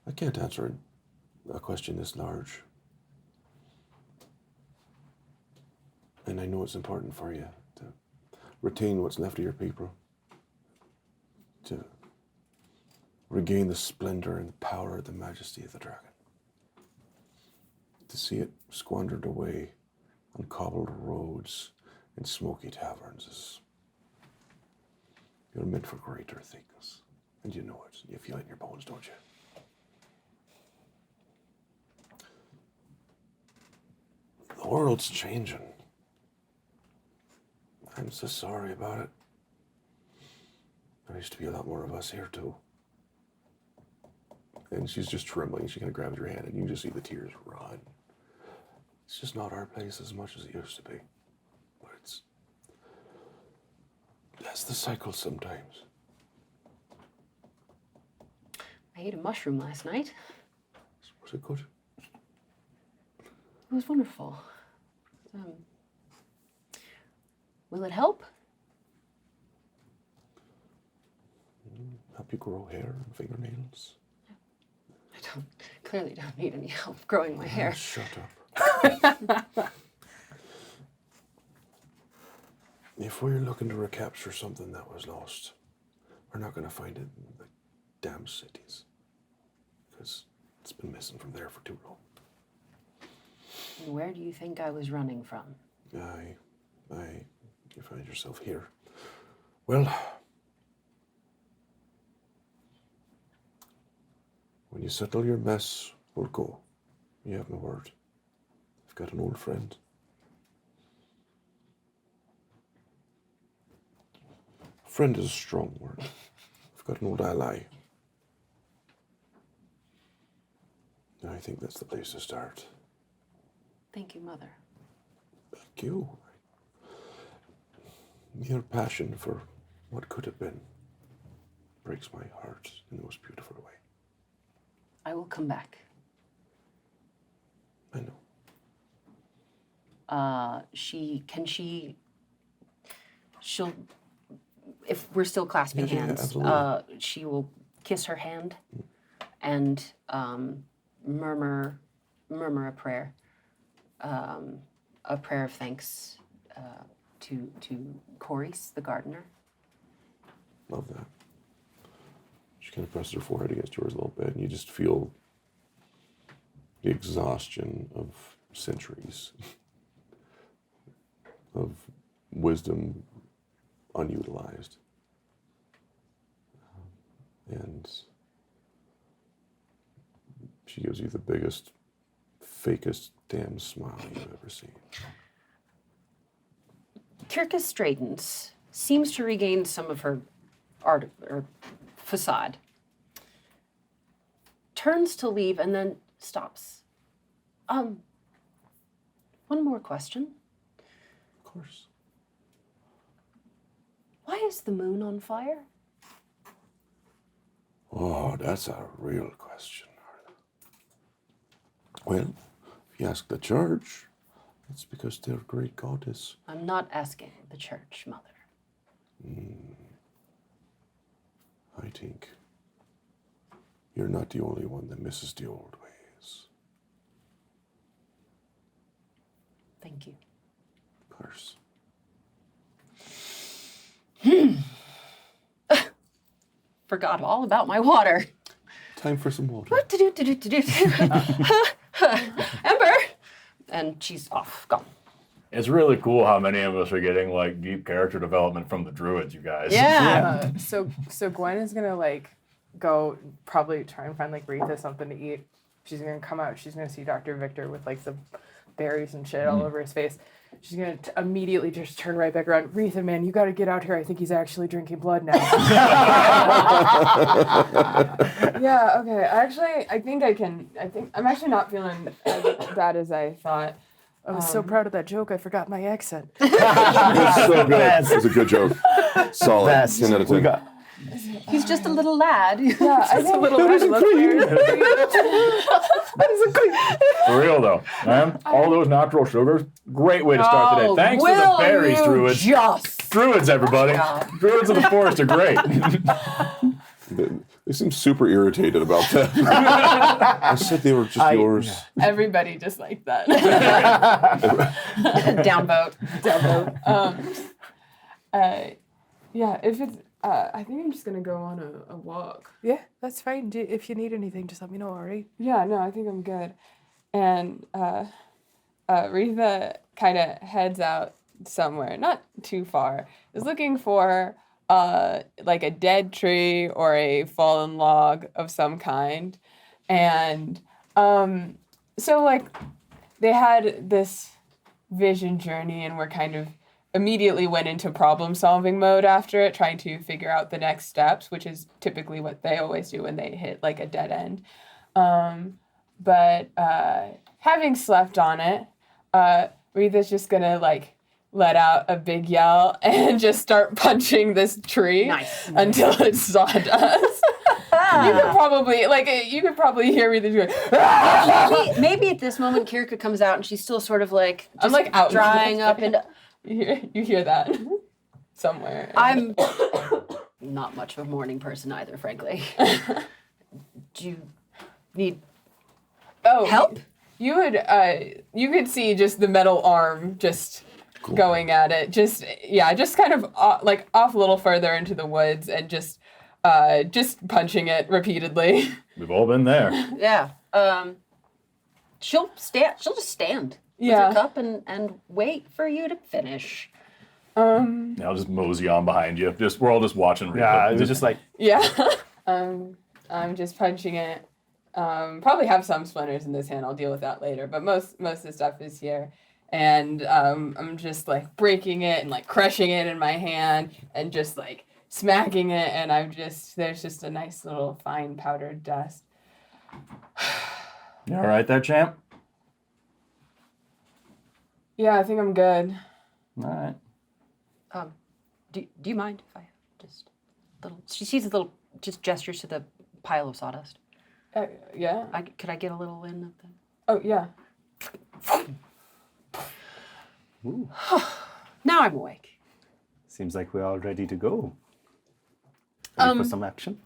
I can't answer a question this large. And I know it's important for you to retain what's left of your people. To regain the splendor and the power and the majesty of the dragon. To see it squandered away on cobbled roads and smoky taverns is... You're meant for greater things. And you know it. You feel it in your bones, don't you? The world's changing. I'm so sorry about it. There used to be a lot more of us here, too. And she's just trembling. She kind of grabs your hand, and you can just see the tears run. It's just not our place as much as it used to be. But it's... That's the cycle sometimes. I ate a mushroom last night. Was it good? It was wonderful. Will it help? Help you grow hair and fingernails? I clearly don't need any help growing my hair. Shut up. If we're looking to recapture something that was lost, we're not going to find it in the damn cities. Because it's been missing from there for too long. And where do you think I was running from? You find yourself here. Well, when you settle your mess, we'll go. You have my word. I've got an old friend. Friend is a strong word. I've got an old ally. And I think that's the place to start. Thank you, Mother. Thank you. Your passion for what could have been breaks my heart in the most beautiful way. I will come back. I know. She'll, if we're still clasping Yeah, hands, absolutely. she will kiss her hand and murmur a prayer of thanks to Corrie, the gardener. Love that. She kind of presses her forehead against yours a little bit, and you just feel the exhaustion of centuries of wisdom unutilized. And she gives you the biggest, fakest damn smile you've ever seen. Kirka straightens, seems to regain some of her art or facade. Turns to leave and then stops. One more question. Of course. Why is the moon on fire? Oh, that's a real question, Arith. Well, if you ask the church, it's because they're a great goddess. I'm not asking the church, Mother. I think you're not the only one that misses the old ways. Thank you. Of course. Forgot all about my water. Time for some water. What to do? Ember! And she's off, gone. It's really cool how many of us are getting like deep character development from the druids, you guys. Yeah. So Gwen is gonna like go probably try and find like Retha something to eat. She's gonna come out. She's gonna see Dr. Victor with like some berries and shit all over his face. She's gonna immediately just turn right back around. Retha, man, you got to get out here. I think he's actually drinking blood now. Yeah. Okay. Actually, I think I'm actually not feeling as bad as I thought. I was so proud of that joke. I forgot my accent. It's so good. It's a good joke. Solid. Best. 10 out of 10. He's just a little lad. Yeah, I think That isn't clean. For real though, man. All those natural sugars, great way to start the day. Thanks for the berries, druids. Just Druids, everybody. Druids of the forest are great. They seem super irritated about that. I said they were just yours. Everybody just like that. downvote. Yeah, if it's, I think I'm just gonna go on a walk. Yeah, that's fine. If you need anything, just let me know, alright? Yeah, no, I think I'm good. And Retha kind of heads out somewhere, not too far, is looking for like a dead tree or a fallen log of some kind. And so like they had this vision journey and were kind of immediately went into problem solving mode after it, trying to figure out the next steps, which is typically what they always do when they hit like a dead end. But having slept on it, Retha's just gonna like let out a big yell and just start punching this tree until it's sawdust. You could probably hear Retha going. Maybe at this moment Kirka comes out and she's still sort of like just I'm like out drying up and You hear that somewhere. I'm not much of a morning person either, frankly. Do you need help? You could see just the metal arm just going at it. Just kind of like off a little further into the woods and just punching it repeatedly. We've all been there. Yeah. She'll just stand with her cup and wait for you to finish. I'll just mosey on behind you. We're all just watching. Yeah, it was just like I'm just punching it. Probably have some splinters in this hand. I'll deal with that later. But most of the stuff is here, and I'm just like breaking it and like crushing it in my hand and just like smacking it, and there's just a nice little fine powdered dust. You all right there, champ? Yeah, I think I'm good. All right. Do you mind if I just little? She sees a little, just gestures to the pile of sawdust. Yeah. Could I get a little in of the? Oh yeah. ooh, Now I'm awake. seems like we're all ready to go. Ready for some action?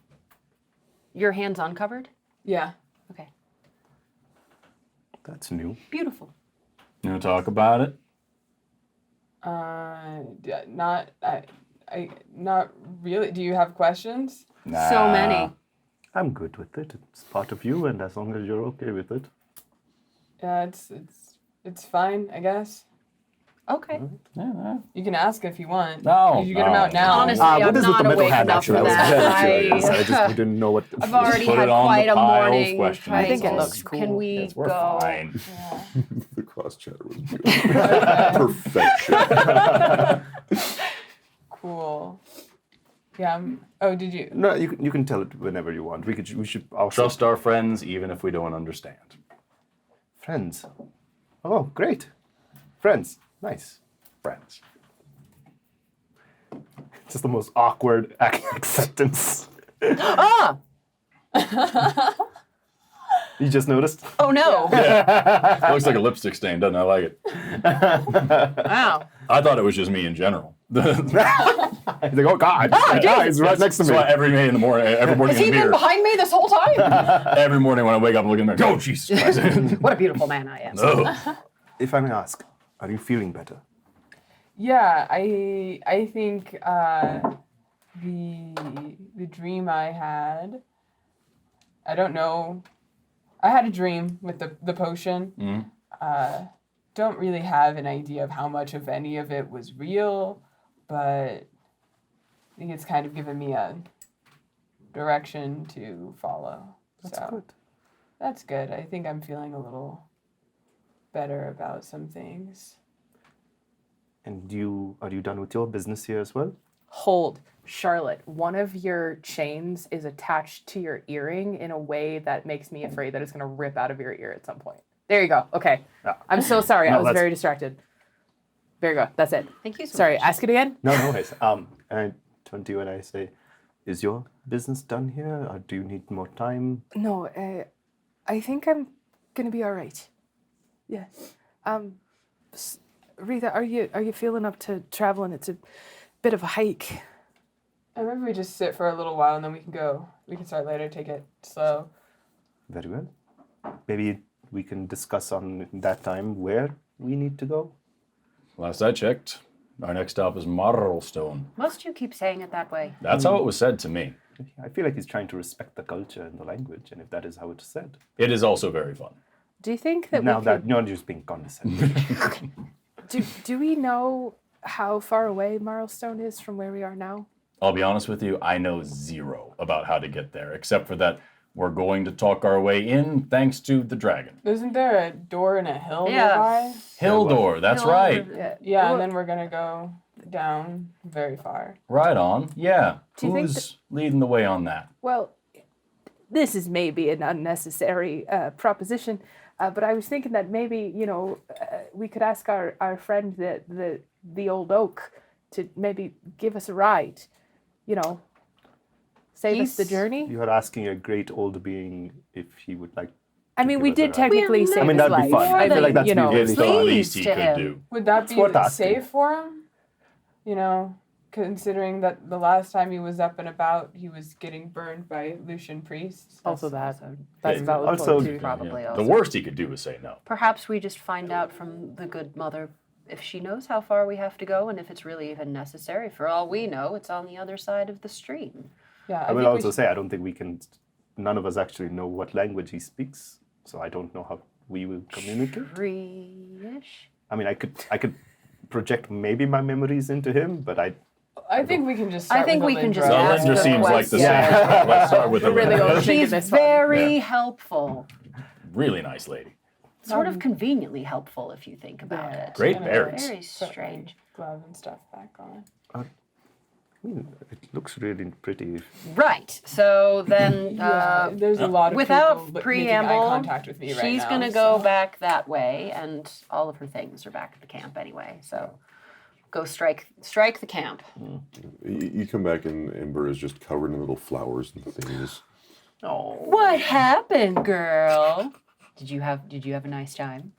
Your hands uncovered? Yeah. Okay. That's new. Beautiful. You want to talk about it? Not really. Do you have questions? Nah. So many. I'm good with it. It's part of you, and as long as you're okay with it. Yeah, it's fine, I guess. Okay. You can ask if you want. No, You should get them out no. now. Honestly, what I'm is with not the metal awake hand? enough Actually, for I was that. very curious. I just didn't know what. I've already put had it on quite the a pile of morning. questions. I think it Titus. looks cool. Can we Yes, we're go? fine. The cross chatter was beautiful. Perfection. Cool. Yeah. Oh, did you? No, you can tell it whenever you want. We should also Trust our friends even if we don't understand. friends. Oh, great, friends. Nice. Friends. Just the most awkward acceptance. Ah! You just noticed? Oh no! It looks like a lipstick stain, doesn't it? I like it. Wow. I thought it was just me in general. He's like, oh God, he's right next to me. So every day in the morning, every morning Has he in the been mirror, behind me this whole time? every morning when I wake up, I look in the mirror. Oh Jesus Christ! What a beautiful man I am. Oh. If I may ask, are you feeling better? Yeah, I think the dream I had. I don't know. I had a dream with the potion. Mm-hmm. Don't really have an idea of how much of any of it was real, but I think it's kind of given me a direction to follow. That's so good. that's good. I think I'm feeling a little better about some things. And are you done with your business here as well? Hold, Charlotte, one of your chains is attached to your earring in a way that makes me afraid that it's going to rip out of your ear at some point. There you go. Okay. Yeah. I'm so sorry. No, I was that's- very distracted. There you go. That's it. Thank you so Sorry, much. ask it again? No, no worries. And I turn to you and I say, is your business done here, or do you need more time? No, I think I'm going to be all right. Yeah. Retha, are you feeling up to traveling? It's a bit of a hike. Maybe we just sit for a little while and then we can go. We can start later. Take it slow. Very well. Maybe we can discuss on that time where we need to go. Last I checked, our next stop is Marlstone. Must you keep saying it that way? That's how it was said to me. I feel like he's trying to respect the culture and the language, and if that is how it's said. It is also very fun. Do you think that Now we that could, you're just being condescending. do we know how far away Marlstone is from where we are now? I'll be honest with you, I know zero about how to get there, except for that we're going to talk our way in thanks to the dragon. Isn't there a door in a hill Yeah. nearby? Hildor, that's Hildor. right. Yeah. Yeah, and then we're gonna go down very far. Right on. Yeah. Do you think Who's leading the way on that? Well, this is maybe an unnecessary proposition, but I was thinking that maybe, we could ask our friend, the old oak, to maybe give us a ride, save us the He's- journey. You are asking a great old being if he would like. I mean, we give us a did ride. technically We're save not- I mean, his that'd be life. fun. I feel like that's you know, really It's the fun. least he to could him. do. Would that be worth asking. safe for him? Considering that the last time he was up and about, he was getting burned by Lucian priests. Also that's Yeah, a valid also- point too. Probably The also. worst he could do is say no. Perhaps we just find out from the good mother if she knows how far we have to go and if it's really even necessary. For all we know, it's on the other side of the stream. Yeah, I will think we also should- say I don't think we can. None of us actually know what language he speaks, so I don't know how we will communicate. Free-ish? I mean, I could project maybe my memories into him, but I think we can just. I Start think with we can Lindra. just The ask Lindra the seems like the question. same. Let's start with the We're really Lindra. overthinking She's this one. very Yeah. helpful. Really nice lady. Sort of conveniently helpful if you think about it. Great Yeah. berries. Very strange. Glove and stuff back on. it looks really pretty. Right. So then, Yeah, there's a lot of without people making eye preamble, contact with me right she's now. gonna go so- back that way, and all of her things are back at the camp anyway. So go strike the camp. You come back and Ember is just covered in little flowers and things. Oh, What happened, girl? Did you have a nice time?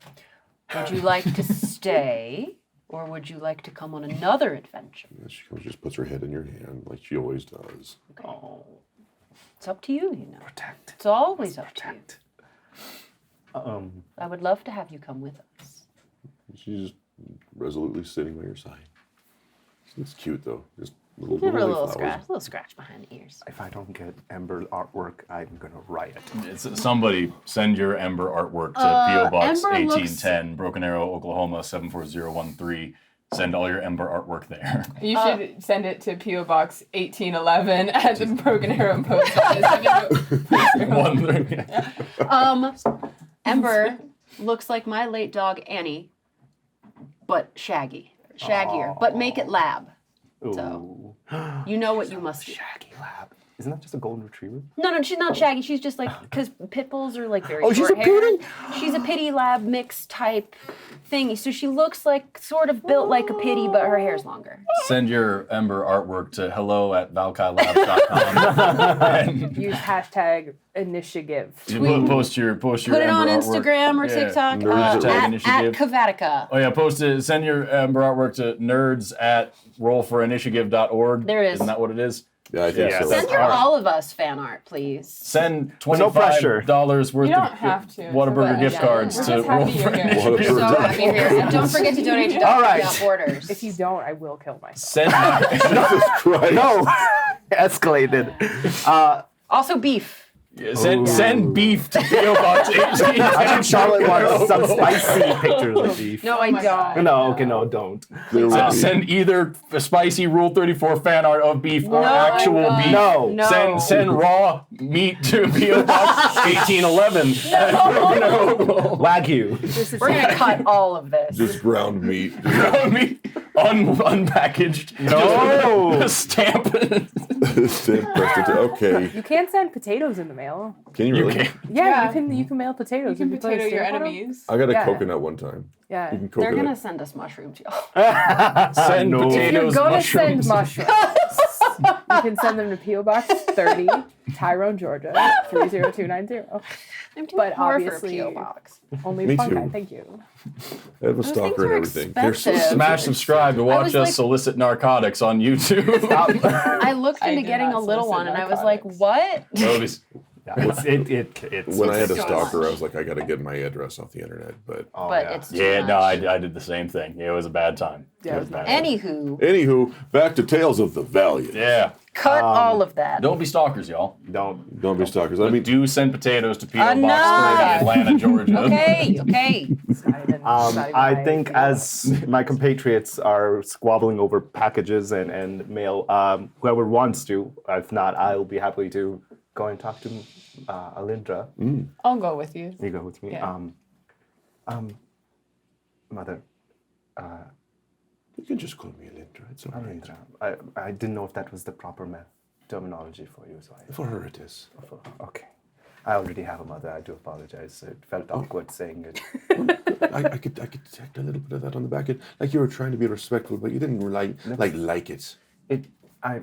Would you like to stay, or would you like to come on another adventure? And she comes, just puts her head in your hand like she always does. oh, It's up to you, protect. It's always up to you. Um, I would love to have you come with us. She's just resolutely sitting by your side. It's cute though. Just Give her a little flowers. scratch behind the ears. If I don't get Ember artwork, I'm gonna riot. Somebody send your Ember artwork to P.O. Box Ember 1810, Broken Arrow, Oklahoma 74013. Send all your Ember artwork there. You should send it to P.O. Box 1811 at the Broken Arrow Post Office. Ember looks like my late dog Annie, but shaggier, but make it lab. So you know what you must do. Shaggy lab. Isn't that just a golden retriever? No, she's not shaggy. She's just like, because pit bulls are like very Oh, she's short a hair. pitty? She's a pitty lab mix type thingy. So she looks like sort of built like a pitty, but her hair's longer. Send your Ember artwork to hello@valkailabs.com. Use hashtag InitiaGive. Post your Put it Ember on artwork. Instagram or Yeah. TikTok Nerds at Initiative. Kavatica. Oh yeah, send your Ember artwork to nerds@rollforinitiative.org. There it is. Isn't that what it is? Yeah, I think Yeah. so. Send your all of us fan art, please. Send No pressure. $25 worth You don't of have to. Whataburger But, gift yeah, cards we're to just happy Roll you're for here. Initiative. We're so happy you're here. And don't forget to donate to All Doctors right. Without Borders. If you don't, I will kill myself. Send Jesus Christ. No! Escalated. Also beef. send beef to P.O. Box 18. I think Charlotte wants some spicy pictures of beef. No, I don't. No, okay, no, don't. There will be. Send either a spicy Rule 34 fan art of beef or No, actual God. beef. No. No. Send raw meat to P.O. Box 1811. Wagyu. We're gonna cut all of this. Just ground meat. Meat, unpackaged. No. Just stamp it. Okay. You can send potatoes in the mail. Can you really? Yeah, you can mail potatoes. You can if put a potato your stamp on 'em. enemies. I got a Yeah. coconut one time. Yeah. You can They're coconut. gonna send us mushrooms, y'all. Send No. If you're potatoes, going to mushrooms. send mushrooms, you can send them to P.O. Box 30, Tyrone, Georgia, 30290. I'm too But poor for a obviously- P.O. box. Only Me fun too. guy, thank you. I have a things stalker and are everything. They're so expensive. Smash subscribe to watch was us like- solicit narcotics on YouTube. I looked I into did getting not a little solicit one, and I was like, narcotics. "What?" Movies. It's When I had a so stalker, much. I was like, I got to get my address off the internet. But But it's too Yeah, much. no, I did the same thing. It was a bad time. Yeah, it was bad. Anywho, anywho, back to Tales of the Valiant. Yeah. cut all of that. Don't be stalkers, y'all. Don't be stalkers. I But mean, do send potatoes to P.O. Box Enough! 30, Atlanta, Georgia. Okay. It's not even I my think P.O. as my compatriots are squabbling over packages and mail, whoever wants to, if not, I'll be happy to go and talk to Lindra. I'll go with you. You go with me. Yeah. Mother, you can just call me Lindra. It's all right. Lindra, I didn't know if that was the proper terminology for you, so For her, it is. okay. I already have a mother. I do apologize. It felt awkward saying it. I could detect a little bit of that on the back end. Like you were trying to be respectful, but you didn't like it.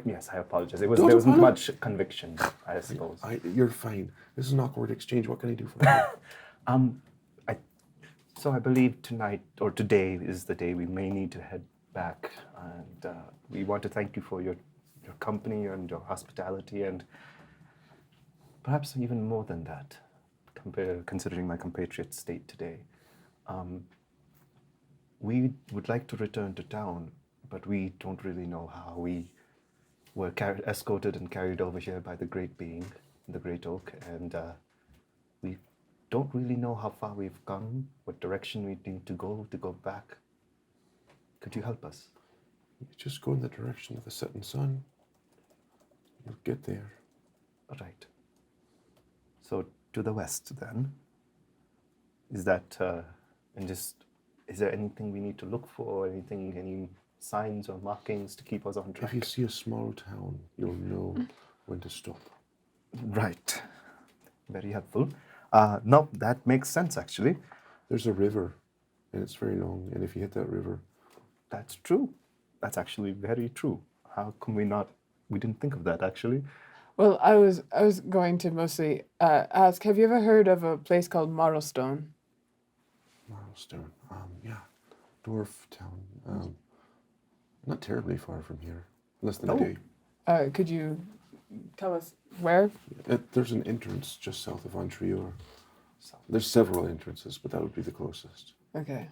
Yes, I apologize. There Don't wasn't apologize. much conviction, I suppose. You're fine. This is an awkward exchange. What can I do for you? So I believe tonight or today is the day we may need to head back, and we want to thank you for your company and your hospitality, and perhaps even more than that, considering my compatriot's state today. We would like to return to town, but we don't really know how. We were escorted and carried over here by the Great Being, the Great Oak, and we don't really know how far we've come, what direction we need to go back. Could you help us? You just go in the direction of the setting sun. You'll get there. All right. So to the west, then. Is that is there anything we need to look for? Any signs or markings to keep us on track? If you see a small town, you'll know when to stop. Right. Very helpful. No, that makes sense, actually. There's a river, and it's very long. And if you hit that river, That's true. That's actually very true. How come we didn't think of that, actually? Well, I was going to mostly ask, have you ever heard of a place called Marlstone? Milestone. Yeah, dwarf town. Not terribly far from here. Less than a day. Could you tell us where? There's an entrance just south of Entor. There's several entrances, but that would be the closest. Okay.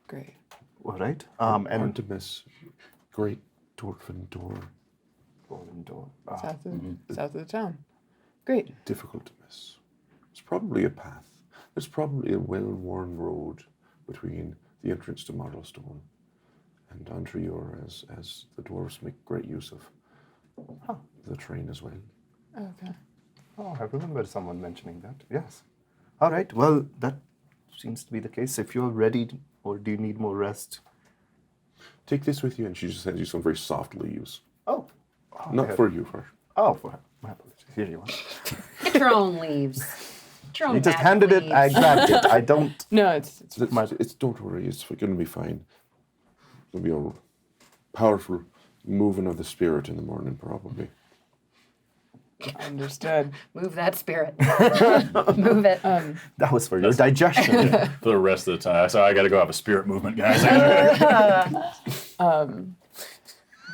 Great. All right. Hard to miss. Great Dwarven door. Dwarven door. South of the town. Great. Difficult to miss. It's probably a path. There's probably a well-worn road between the entrance to Marlstone and Antrior, as the dwarves make great use of the train as well. Okay. Oh, I remember someone mentioning that. Yes. All right. Well, that seems to be the case. If you're ready, or do you need more rest? Take this with you, and she just hands you some very soft leaves. Oh. Not for you, for Oh, for her. My apologies. Here you are. Get your own leaves. Get your own You just magic handed it. leaves. I grabbed it. I don't. No, it's Don't worry, it's going to be fine. It'll be a powerful moving of the spirit in the morning, probably. understood. Move that spirit. Move it. That was for your digestion. For the rest of the time. So I got to go have a spirit movement, guys.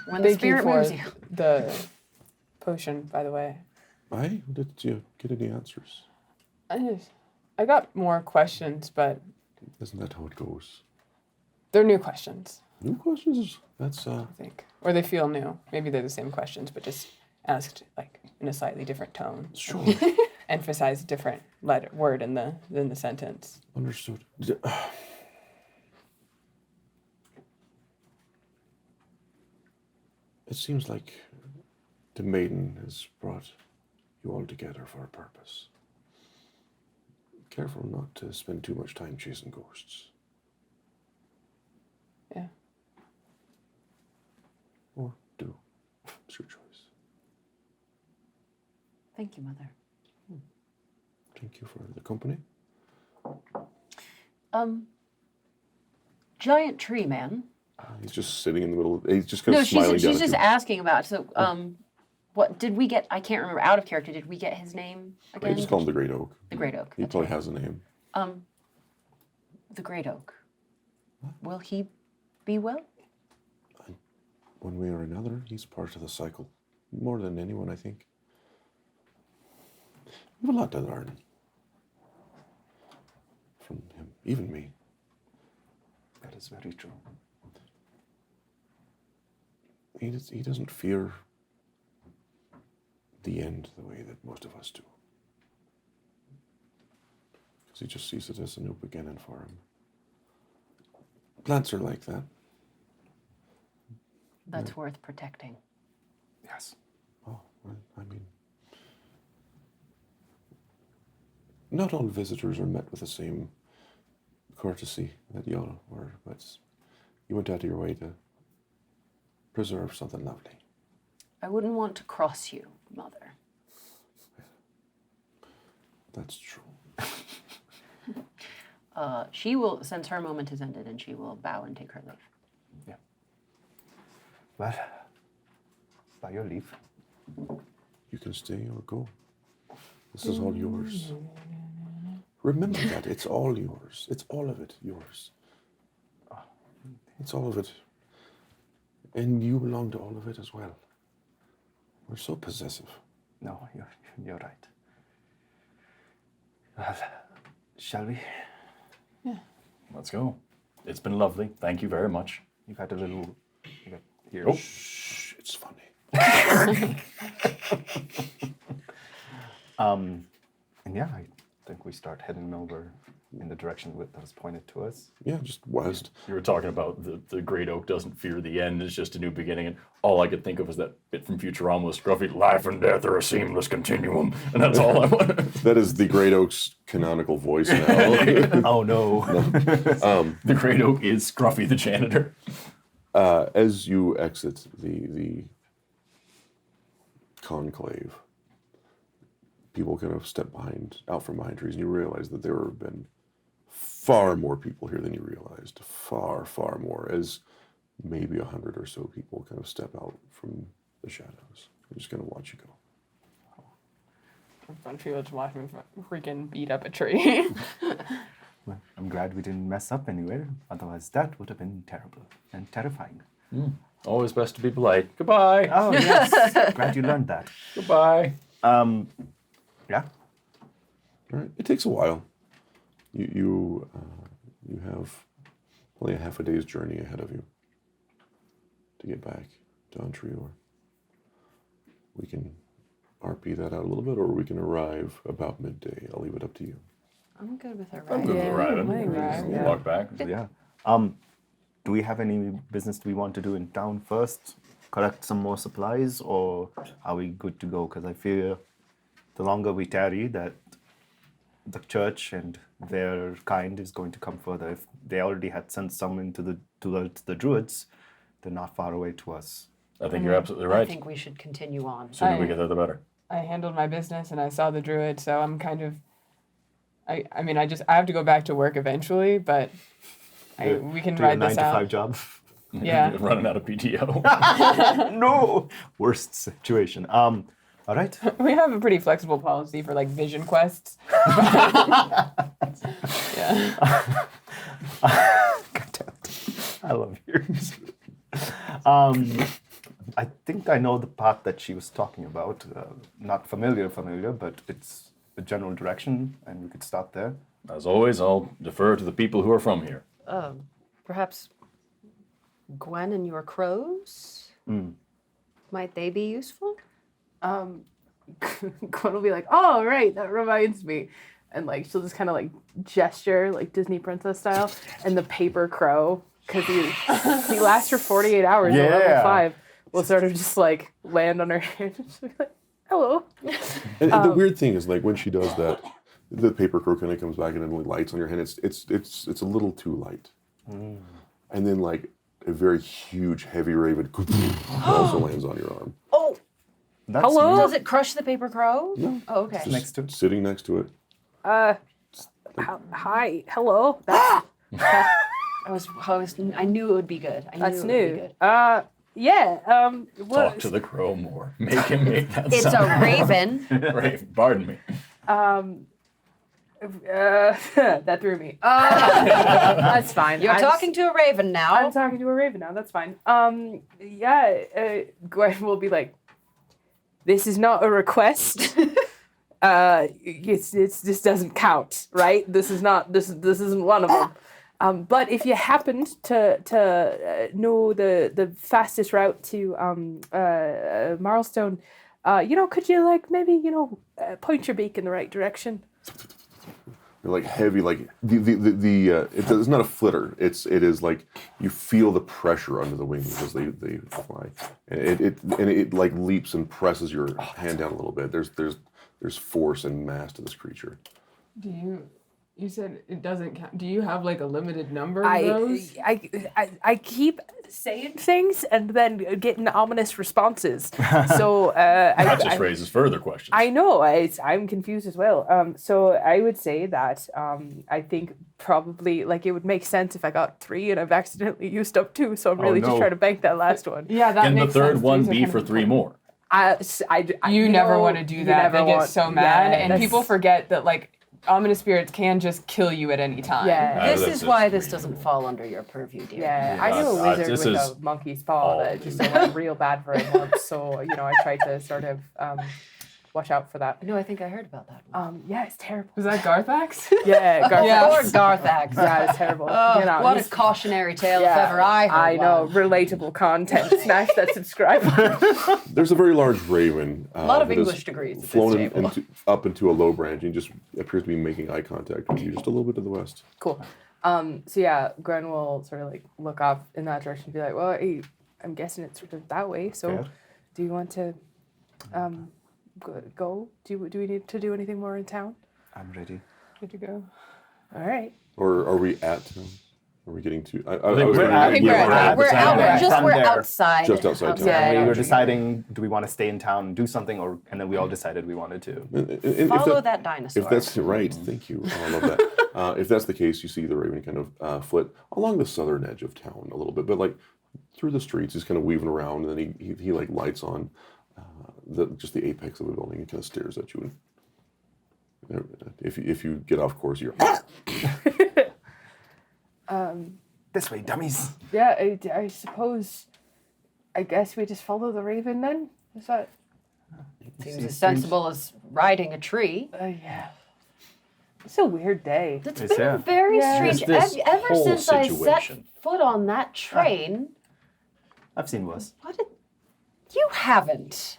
When the Thank you spirit for moves you. the potion, by the way. Aye? Did you get any answers? I got more questions, but Isn't that how it goes? they're new questions, New questions? That's, I think. Or they feel new. Maybe they're the same questions, but just asked like in a slightly different tone. sure. Emphasize a different word in the sentence. Understood. It seems like the maiden has brought you all together for a purpose. Careful not to spend too much time chasing ghosts. Yeah. Or do. It's your choice. Thank you, Mother. Thank you for the company. Giant tree man. He's just sitting in the middle. He's just kind No, of smiling she's down just at you. asking about. So, what did we get? I can't remember. Out of character, did we get his name You again? just call him the Great Oak. The Great Oak. He That's probably right. has a name. The Great Oak. Will he be well? One way or another, he's part of the cycle. More than anyone, I think. We have a lot to learn from him, even me. That is very true. He doesn't fear the end the way that most of us do. Because he just sees it as a new beginning for him. Plants are like that. That's worth protecting. Yes. Oh, well, I mean, not all visitors are met with the same courtesy that y'all were, but you went out of your way to preserve something lovely. I wouldn't want to cross you, Mother. That's true. She will, since her moment has ended, and she will bow and take her leave. Yeah. Well, by your leave. You can stay or go. This is all yours. Remember that. It's all yours. It's all of it yours. It's all of it. And you belong to all of it as well. We're so possessive. No, you're right. Well, shall we? Let's go. It's been lovely. Thank you very much. You got a little. You got here. Oh. Shh, it's funny. And yeah, I think we start heading over in the direction that was pointed to us. Yeah, just west. You were talking about the Great Oak doesn't fear the end, it's just a new beginning. And all I could think of was that bit from Futurama with Scruffy, life and death are a seamless continuum. And that's all I wanted. That is the Great Oak's canonical voice now. Oh no. The Great Oak is Scruffy the janitor. As you exit the conclave, people kind of step out from behind trees, and you realize that there have been far more people here than you realized. Far, far more. As maybe 100 or so people kind of step out from the shadows. They're just going to watch you go. Fun people just watch me freaking beat up a tree. Well, I'm glad we didn't mess up anywhere. Otherwise, that would have been terrible and terrifying. Always best to be polite. Goodbye. Oh yes, glad you learned that. Goodbye. Yeah. All right. It takes a while. You have only a half a day's journey ahead of you to get back. Don Trior. We can RP that out a little bit, or we can arrive about midday. I'll leave it up to you. I'm good with her, I'm right? good with Yeah, arriving. I We arrive, just yeah. walk back. Yeah. Do we have any business we want to do in town first? Collect some more supplies, or are we good to go? Because I fear the longer we tarry, that the church and their kind is going to come further. If they already had sent some into towards the Druids, they're not far away to us. I think you're absolutely I right. think we should continue on. Sooner we get there, the better. I handled my business and I saw the druid, so I'm kind of. I mean, I have to go back to work eventually, but we can Do your ride this 9 to 5 out. job. Yeah. Running out of PTO. No! Worst situation. All right. We have a pretty flexible policy for like vision quests. Yeah. God damn it. I love yours. I think I know the path that she was talking about. Not familiar, but it's a general direction, and we could start there. As always, I'll defer to the people who are from here. Perhaps Gwen and your crows? Might they be useful? Gwen will be like, oh, right, that reminds me. And like she'll just kind of like gesture like Disney princess style, and the paper crow, because he lasts for 48 hours at level Yeah. 5, will sort of just like land on her hand and she'll be like, hello. And the weird thing is, like, when she does that, the paper crow kind of comes back and it only lights on your hand. It's a little too light. And then, like, a very huge, heavy raven also lands on your arm. Oh, That's Hello? does it crush the paper crow? No. Oh, okay. next to Sitting next to it. Hi, hello. That's I knew it would be good. I knew that's it would new. be good. Yeah. What? Talk to the crow more. Make him make that It's sound. a raven. Raven. Pardon me. That threw me. That's fine. You're talking to a raven now. I'm talking to a raven now. That's fine. Gwen will be like, "This is not a request. This doesn't count, right? This isn't one of them. But if you happened to know the fastest route to Marlstone, could you like maybe point your beak in the right direction?" They're like heavy, like it's not a flitter. It is like you feel the pressure under the wings as they fly, and it like leaps and presses your hand down a little bit. There's force and mass to this creature. You said it doesn't count. Do you have like a limited number of those? I keep saying things and then getting ominous responses. So That just raises further questions. I know I'm confused as well. So I would say that I think probably like it would make sense if I got 3 and I've accidentally used up 2. So I'm really just no. trying to bank that last one. Yeah, that Can the makes third sense. one These are be kind for of 3 more? You never want to do that. They get so mad, and that's- people forget that like ominous spirits can just kill you at any time. Yeah. This that's is just why this weird. doesn't fall under your purview, dear. Yeah, I knew a Yeah, wizard this with is a monkey's paw all that just went real bad for him once. So I tried to sort of watch out for that. No, I think I heard about that one. Yeah, it's terrible. Was that Garthax? Yeah, Garth. Yeah. Poor Garthax. Yeah, it's terrible. What a he's- cautionary tale if ever I heard I know, one. relatable content. Smash that subscribe button. There's a very large raven. A lot of that has English degrees at this flown table. up into a low branch and just appears to be making eye contact with you just a little bit to the west. Cool. So yeah, Gwen will sort of like look off in that direction and be like, well, hey, I'm guessing it's sort of that way. So Fair. do you want to go? Do we need to do anything more in town? I'm ready. Good to go. All right. Or are we at town? Are we getting to? I think was we're wondering- at- I think Yeah, we're we're at we're the out. town. We're just Town we're there. outside. Just outside town. Yeah, We I were know. deciding, do we want to stay in town and do something, and then we all decided we wanted to. If Follow that- that dinosaur. If that's right, thank you. Oh, I love that. If that's the case, you see the raven kind of flit along the southern edge of town a little bit, but like through the streets, he's kind of weaving around, and then he like lights on just the apex of the building and kind of stares at you. And if you get off course, you're. This way, dummies. Yeah, I suppose. I guess we just follow the raven then. Is that? Seems as sensible as riding a tree. Yeah. It's a weird day. It's It's, been yeah. very Yeah. strange. This Ever whole since I set situation. foot on that train, I've seen worse. what did You haven't.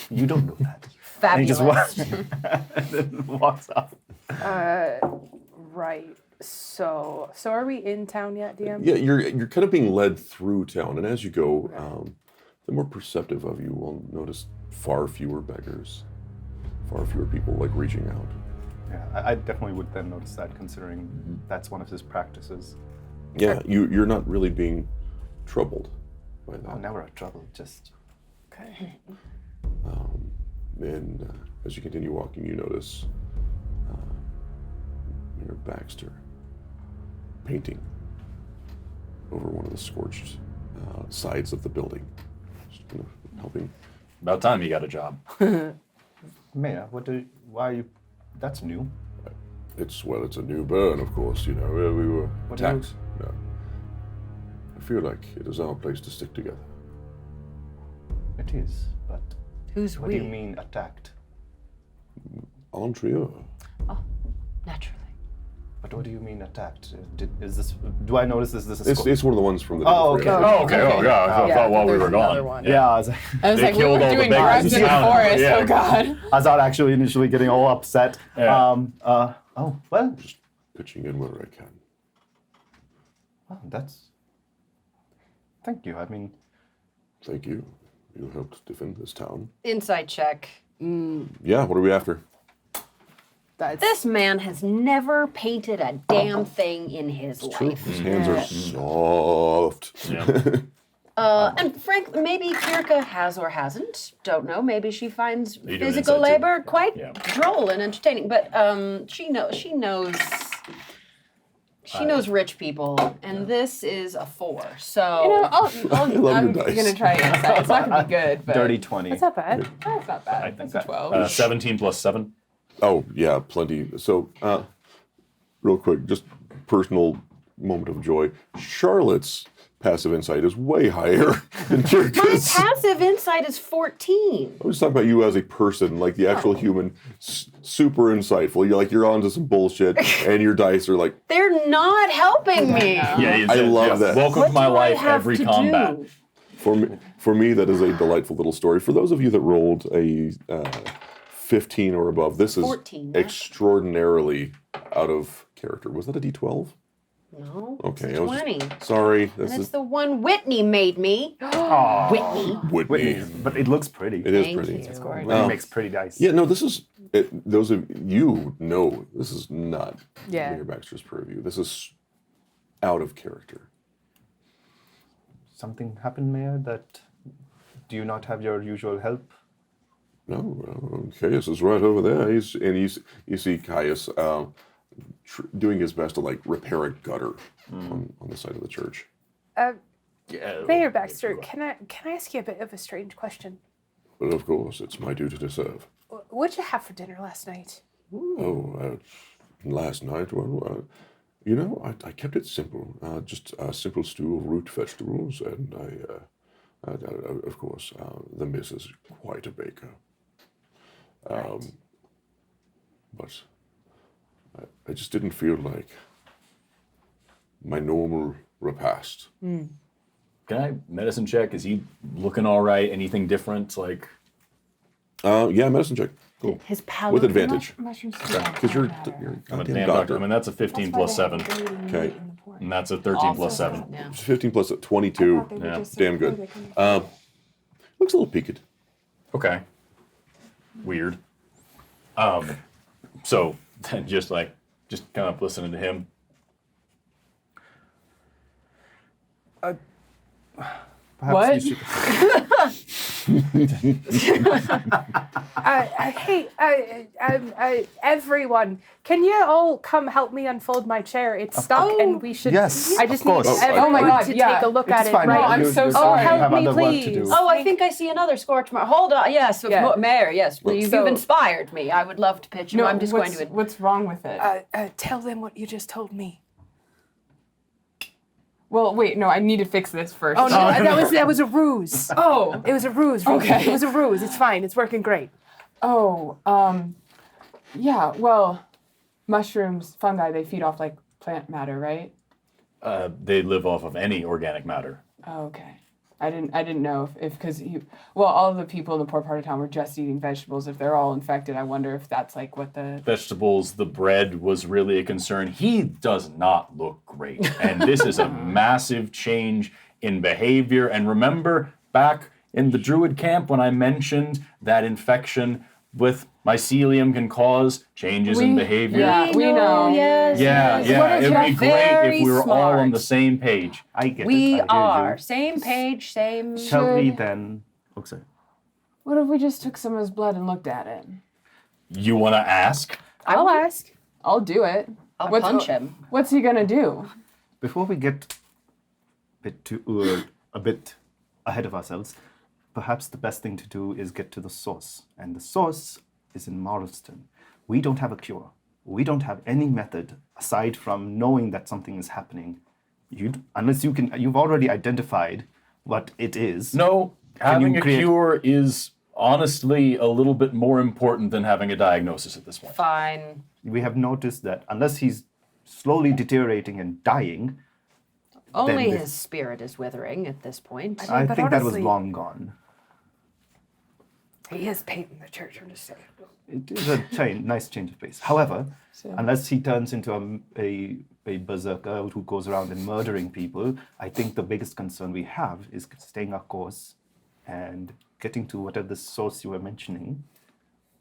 You don't know that. And he Fabulous. just walks, and then walks off. Right. So are we in town yet, DM? Yeah, you're kind of being led through town, and as you go, the more perceptive of you will notice far fewer beggars, far fewer people like reaching out. Yeah, I definitely would then notice that, considering that's one of his practices. Yeah, you're not really being troubled by that. Oh, never a trouble, just... Okay. And as you continue walking, you notice Mayor Baxter painting over one of the scorched sides of the building. Just kind of helping. About time you got a job. Mayor, why are you... That's new. It's a new burn, of course, you know. We were What do you- attacked. No. I feel like it is our place to stick together. It is, but Who's what we? do you mean attacked? Entre Naturally. But what do you mean attacked? Do I notice this a It's one of the ones from the Oh, day before okay. yesterday. Oh, okay. Oh, yeah. I Yeah, thought while we there's were another gone. one. Yeah, I was, I was They like, we killed were all the doing beggars drugs in in the town. forest. Yeah. Oh God. I was not actually initially getting all upset. Yeah. Oh, well, Just pitching in where I can. that's... Thank you. I mean, Thank you. You helped defend this town. Insight check. Yeah, what are we after? That's This man has never painted a damn thing in his life. His hands are soft. Yeah. And frankly, maybe Kirka has or hasn't. Don't know. Maybe she finds You do an physical insight, too. labor quite Yeah. droll and entertaining. But she knows rich people, and this is a 4. So You know, love I'm your dice. gonna try insight. It's not gonna be good, but dirty 20. that's not bad. That's not bad. I think That's that a 12. 17 plus 7. Oh, yeah, plenty. So, real quick, just personal moment of joy. Charlotte's passive insight is way higher than my Kirka's. passive insight is 14. I was talking about you as a person, like the actual human, super insightful. You're onto some bullshit, and your dice are like, They're not helping me. Yeah, I love that. Welcome What to my do I life have every to combat. do? for me, that is a delightful little story. For those of you that rolled a 15 or above, this is 14, yeah. extraordinarily out of character. Was that a D12? No. Okay, it's I a was 20. sorry. And This it's is the one Whitney made me. Whitney. Whitney. But it looks pretty. It is Thank pretty. you. Gorgeous. Whitney makes pretty dice. Yeah, no, this is those of you know this is not Yeah. Mayor Baxter's purview. This is out of character. Something happened, Mayor, that... Do you not have your usual help? No, Caius is right over there. You see Caius doing his best to like repair a gutter on the side of the church. Mayor Baxter, can I ask you a bit of a strange question? But of course, it's my duty to serve. What'd you have for dinner last night? Last night, I kept it simple. Just a simple stew of root vegetables, and of course, the miss is quite a baker. But I just didn't feel like my normal repast. Can I medicine check? Is he looking all right? Anything different? Like, Yeah, medicine check. Cool. His palate. With advantage. Mushrooms Because you're a I'm a goddamn damn doctor. doctor. I mean, that's a 15 plus 7. Okay. And that's a 13 plus 7. Yeah. 15 plus 22. Yeah. Damn good. Looks a little peaked. Okay. Weird. So then just kind of listening to him. Perhaps What? you should... Hey, everyone, can you all come help me unfold my chair? It's stuck, and we should. Yes, I just of course. need Oh, everyone my God, to yeah. take a look It's at it. fine. Right? No, I'm so You sorry. help have me, other work to please. do. Oh, I think I see another scorch mark. Hold on. Yes, Yeah. Mayor. Yes, you've So- inspired me. I would love to pitch you. No, I'm just going to. What's wrong with it? Tell them what you just told me. Well, wait, no, I need to fix this first. Oh no, that was a ruse. Oh, It was a ruse. Ruby. Okay. It was a ruse. It's fine. It's working great. oh, yeah. Well, mushrooms, fungi, they feed off like plant matter, right? They live off of any organic matter. Oh, okay. I didn't know if because all of the people in the poor part of town were just eating vegetables. If they're all infected, I wonder if that's like what the Vegetables, the bread was really a concern. He does not look great. And this is a massive change in behavior. And remember back in the Druid camp when I mentioned that infection with mycelium can cause changes in behavior? Yeah, we know. Yes. Yeah. It'd be great if we were all on the same page. I get it. We I hear are. you. Same page, same. Shall we then? Oh, sorry. What if we just took some of his blood and looked at it? You want to ask? I'll ask. I'll do it. I'll punch him. What's he gonna do? Before we get a bit ahead of ourselves, perhaps the best thing to do is get to the source. And the source is in Marlston. We don't have a cure. We don't have any method aside from knowing that something is happening. You've already identified what it is. No, having you a create- cure is honestly a little bit more important than having a diagnosis at this point. Fine. We have noticed that unless he's slowly deteriorating and dying, Only Then his spirit is withering at this point. I but think that was honestly- long gone. He is painting the church, I'm just saying. It is a nice change of pace. However, unless he turns into a berserker who goes around and murdering people, I think the biggest concern we have is staying our course and getting to whatever source you were mentioning.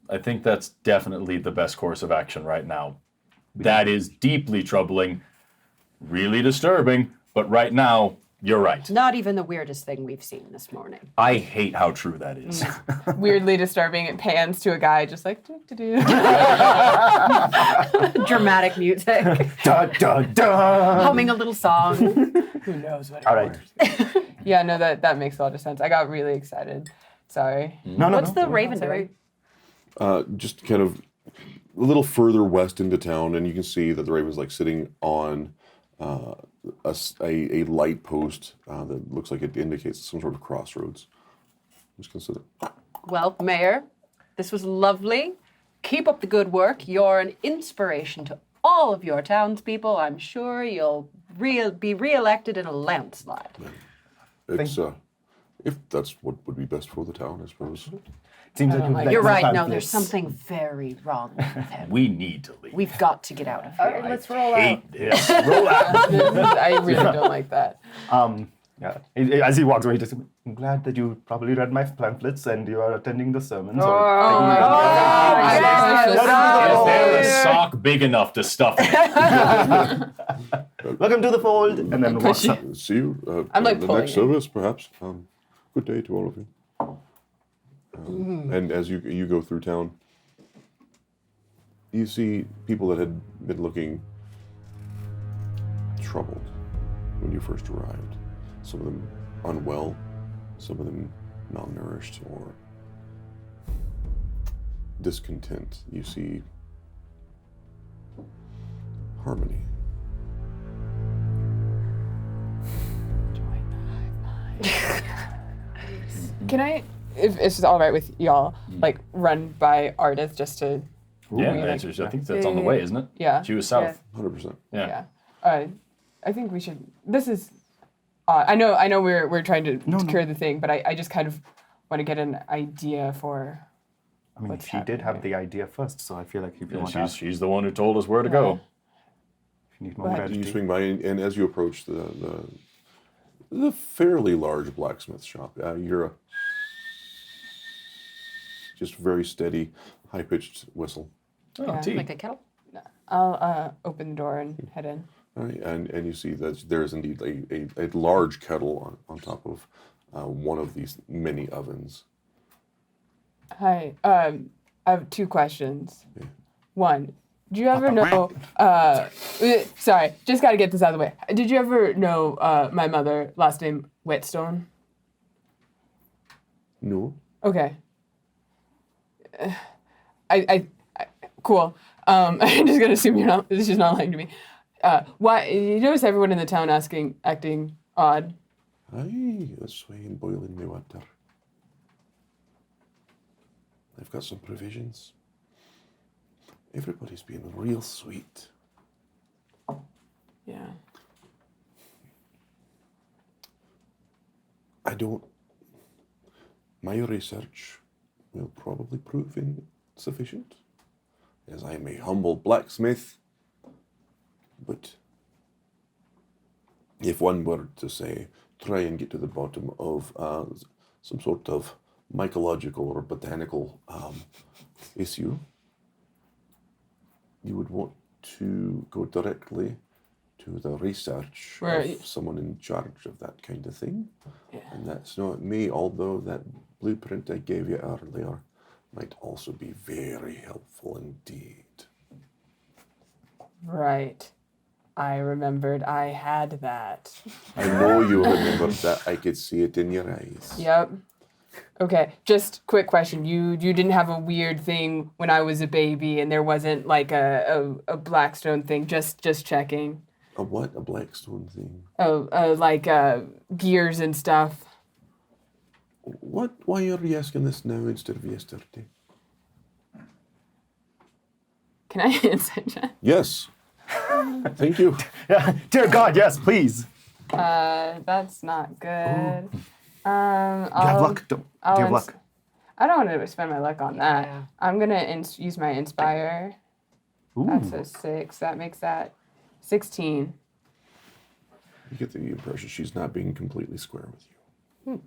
I think that's definitely the best course of action right now. That is deeply troubling, really disturbing, but right now, you're right. Not even the weirdest thing we've seen this morning. I hate how true that is. Weirdly disturbing. It pans to a guy just like do. Dramatic music. Da, da, da. Humming a little song. Who knows what? All right. Yeah, no, that makes a lot of sense. I got really excited. Sorry. No. What's the raven doing? Just kind of a little further west into town, and you can see that the raven's like sitting on a light post that looks like it indicates some sort of crossroads. Just consider. Well, Mayor, this was lovely. Keep up the good work. You're an inspiration to all of your townspeople. I'm sure you'll be re-elected in a landslide. It's if that's what would be best for the town, I suppose. Seems like like You're Those right. No, pamphlets. there's something very wrong with him. We need to leave. We've got to get out of here. Let's roll out. Hate this. Roll out. I really don't like that. Yeah. As he walks away, he just, I'm glad that you probably read my pamphlets and you are attending the sermons. Oh my God. Is there a sock big enough to stuff it? Welcome to the fold. And then walks up. See you I'm, like, at the pulling next it. service, perhaps. Good day to all of you. And as you go through town, you see people that had been looking troubled when you first arrived. Some of them unwell, some of them malnourished or discontent. You see harmony. Can I, if it's all right with y'all, like run by Arith just to, Yeah, Yeah. I think that's on the way, isn't it? yeah. She was south. 100%. Yeah. Yeah. I think we should. This is. I know we're trying to cure the thing, but I just kind of want to get an idea for. I mean, What's she did happening have the idea first, so I feel like if you want to ask, She's the one who told us where to go. if you need more Go ahead. You clarity. swing by, and as you approach the fairly large blacksmith shop, you're just very steady, high-pitched whistle. Oh, Yeah. tea. Like a kettle? I'll open the door and head in. All right, and you see that there is indeed a large kettle on top of one of these many ovens. Hi. I have two questions. One, did you ever know? Sorry, just got to get this out of the way. Did you ever know my mother, last name Whetstone? No. Okay. I cool. I'm just gonna assume you're not. This is not lying to me. Why? You notice everyone in the town acting odd. Aye, that's why in boiling the water. I've got some provisions. Everybody's being real sweet. Yeah. I I don't. My research will probably prove insufficient, as I am a humble blacksmith. But if one were to say, try and get to the bottom of some sort of mycological or botanical issue, you would want to go directly to the research Right. of someone in charge of that kind of thing. And that's not me, although that blueprint I gave you earlier might also be very helpful indeed. Right. I remembered I had that. I know you remembered that. I could see it in your eyes. Yep. Okay, just quick question. You didn't have a weird thing when I was a baby and there wasn't like a Blackstone thing, just checking. A what? A Blackstone thing? Oh, like gears and stuff. What? Why are you asking this now instead of yesterday? Can I answer that? Yes. Thank you. Yeah, dear God, yes, please. That's not good. You have luck. Do you have luck? I don't want to spend my luck on that. Yeah. I'm gonna use my inspire. Ooh. That's a 6. That makes that 16. You get the impression she's not being completely square with you.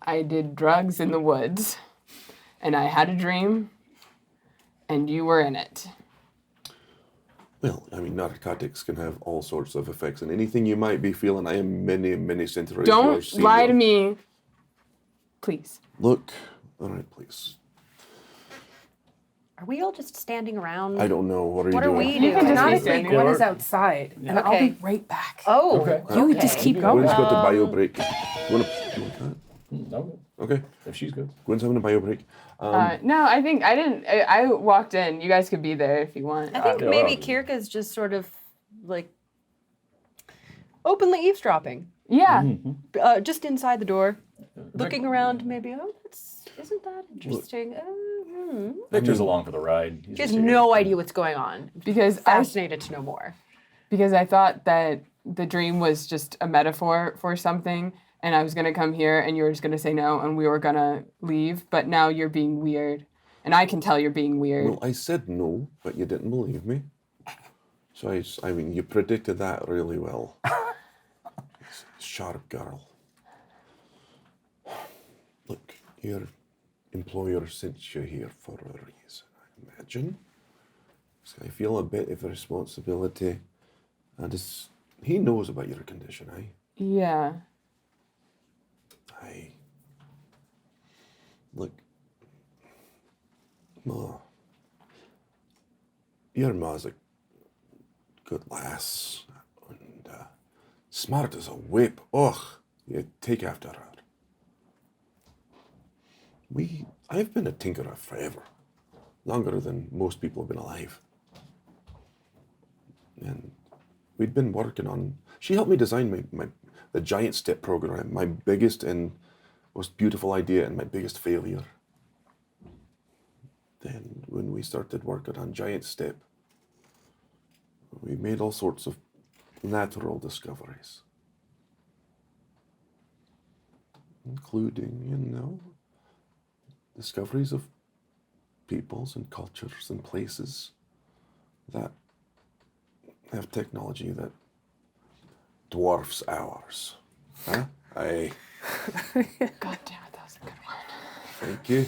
I did drugs in the woods, and I had a dream, and you were in it. Well, I mean, narcotics can have all sorts of effects, and anything you might be feeling, I am many centuries your Don't senior. lie to me, please. Look, all right, please. Are we all just standing around? I don't know. What are What you are doing? we You doing? can just be Honestly, standing Gwen there. is outside, and I'll Okay. be right back. Oh, Okay. You just keep going. Gwen's got a bio break. You want that? No, Okay. if she's good. Gwen's having a bio break. No, I think I didn't. I walked in. You guys could be there if you want. I think Yeah, maybe well, Kirka's just sort of like openly eavesdropping, Yeah. just inside the door, looking around. Maybe, isn't that interesting? Victor's along for the ride. He's She has just here. no idea what's going on. Because Fascinated to know more. I thought that the dream was just a metaphor for something, and I was gonna come here, and you were just gonna say no, and we were gonna leave. But now you're being weird, and I can tell you're being weird. Well, I said no, but you didn't believe me. So I mean, you predicted that really well. Sharp girl. Look, your employer sent you here for a reason, I imagine. So I feel a bit of a responsibility. And he knows about your condition, eh? Yeah. Aye. Look, Ma. Your ma's a good lass. And smart as a whip. Ugh, you take after her. I've been a tinkerer forever. Longer than most people have been alive. And we'd been working on, she helped me design the Giant Step program, my biggest and most beautiful idea and my biggest failure. Then when we started working on Giant Step, we made all sorts of natural discoveries. Including, discoveries of peoples and cultures and places that have technology that dwarfs ours. Huh? Aye. God damn it, that was a good one. Thank you.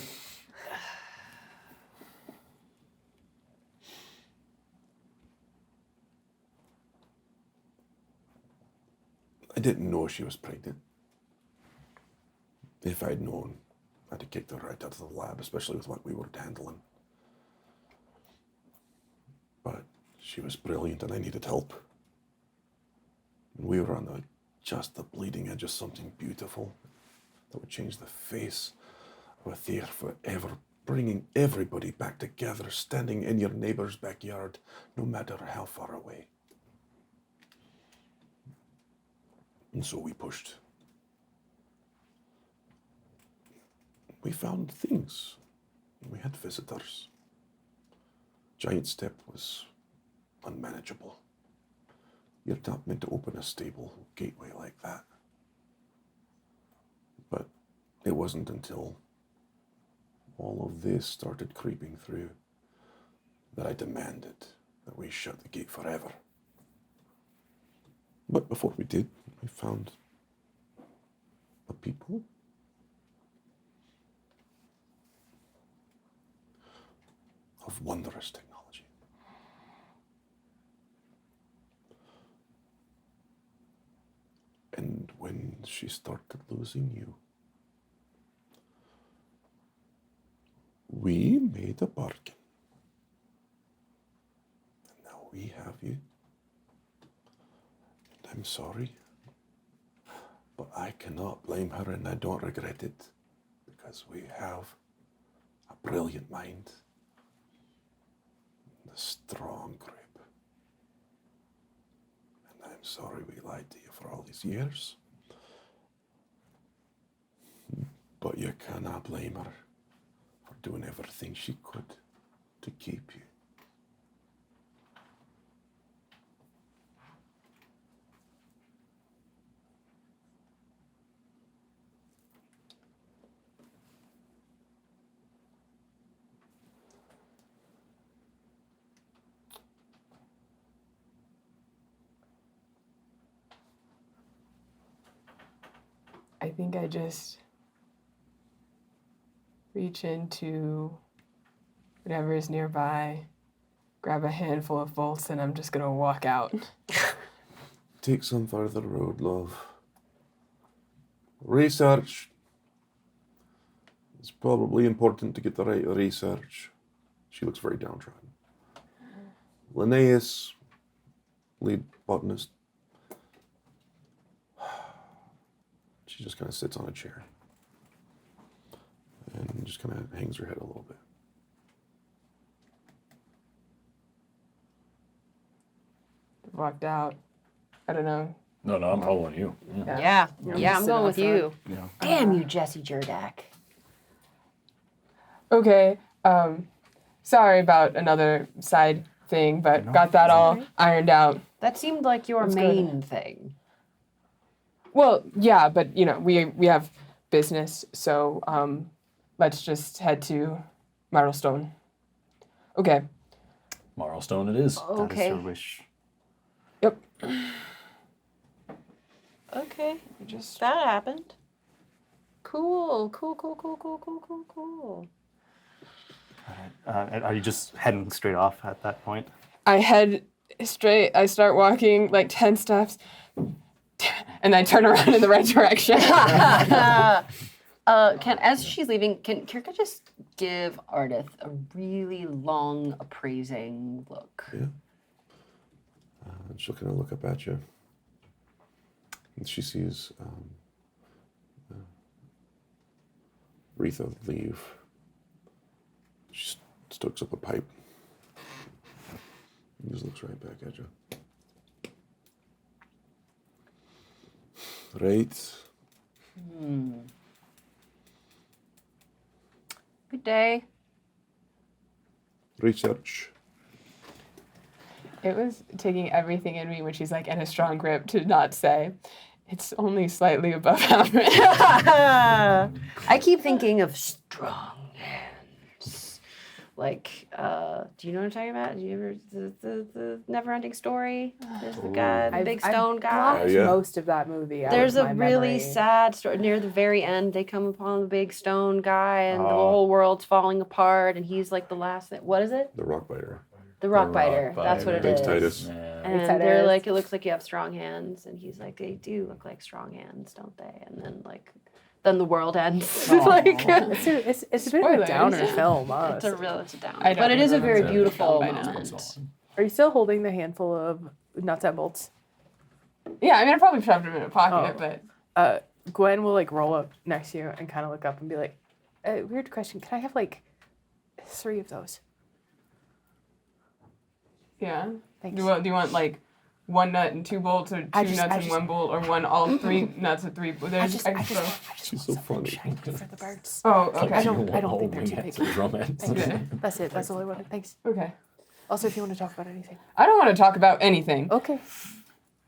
I didn't know she was pregnant. If I'd known, I'd have kicked her right out of the lab, especially with what we were handling. But she was brilliant and I needed help. And we were on just the bleeding edge of something beautiful that would change the face of a theatre forever, bringing everybody back together, standing in your neighbor's backyard, no matter how far away. And so we pushed. We found things. We had visitors. Giant Step was unmanageable. You're not meant to open a stable gateway like that. But it wasn't until all of this started creeping through that I demanded that we shut the gate forever. But before we did, we found a people of wondrous technology. And when she started losing you, we made a bargain. And now we have you. And I'm sorry, but I cannot blame her, and I don't regret it, because we have a brilliant mind and a strong grip. And I'm sorry we lied to you for all these years. But you cannot blame her for doing everything she could to keep you. I think I just reach into whatever is nearby, grab a handful of bolts, and I'm just gonna walk out. Take some further road, love. Research. It's probably important to get the right research. She looks very downtrodden. Linnaeus, lead botanist. She just kind of sits on a chair and just kind of hangs her head a little bit. Walked out. I don't know. No, I'm following you. Yeah, I'm going with you. Yeah. Damn you, Jesse Jerdak. Okay. Sorry about another side thing, but got that all ironed out. That seemed like your That's main thing. Well, yeah, but you know, we have business, so let's just head to Marlstone. Okay. Marlstone it is. That is Okay. your wish. Yep. Okay. Just That happened. Cool. Are you just heading straight off at that point? I head straight. I start walking like 10 steps, and I turn around in the right direction. As she's leaving, can Kirka just give Arith a really long appraising look? Yeah. And she'll kind of look up at you. And she sees Retha leave. She stokes up a pipe. And just looks right back at you. Right. Good day. Research. It was taking everything in me when she's like in a strong grip to not say, it's only slightly above average. I keep thinking of strong hands. Like, do you know what I'm talking about? Do you ever the Never-Ending Story? There's the guy, the big stone guy. Blocked yeah. most of that movie. Out There's of a my really memory. sad story. Near the very end, they come upon the big stone guy, and the whole world's falling apart, and he's like the last thing. What is it? The rock biter. The rock biter. That's what it Thanks, is. Titus. And Thanks, they're Titus. like, it looks like you have strong hands, and he's like, they do look like strong hands, don't they? And then then the world ends. It's a bit of a Spoilers. downer film. It's a down. I don't But it is a very remember beautiful by now. moment. Are you still holding the handful of nuts and bolts? Yeah, I mean, I probably shoved him in a pocket, but Gwen will like roll up next to you and kind of look up and be like, "Weird question. Can I have like 3 of those?" yeah. Thanks. Do you want like 1 nut and 2 bolts, or 2 I nuts just- and 1 bolt, or all 3 nuts and 3 bolts? I just She's so funny. shiny for the birds. Oh, okay. I don't think they're too big. Romance. Okay. That's it. That's all I wanted. Thanks. Okay. Also, if you want to talk about anything. I don't want to talk about anything. Okay.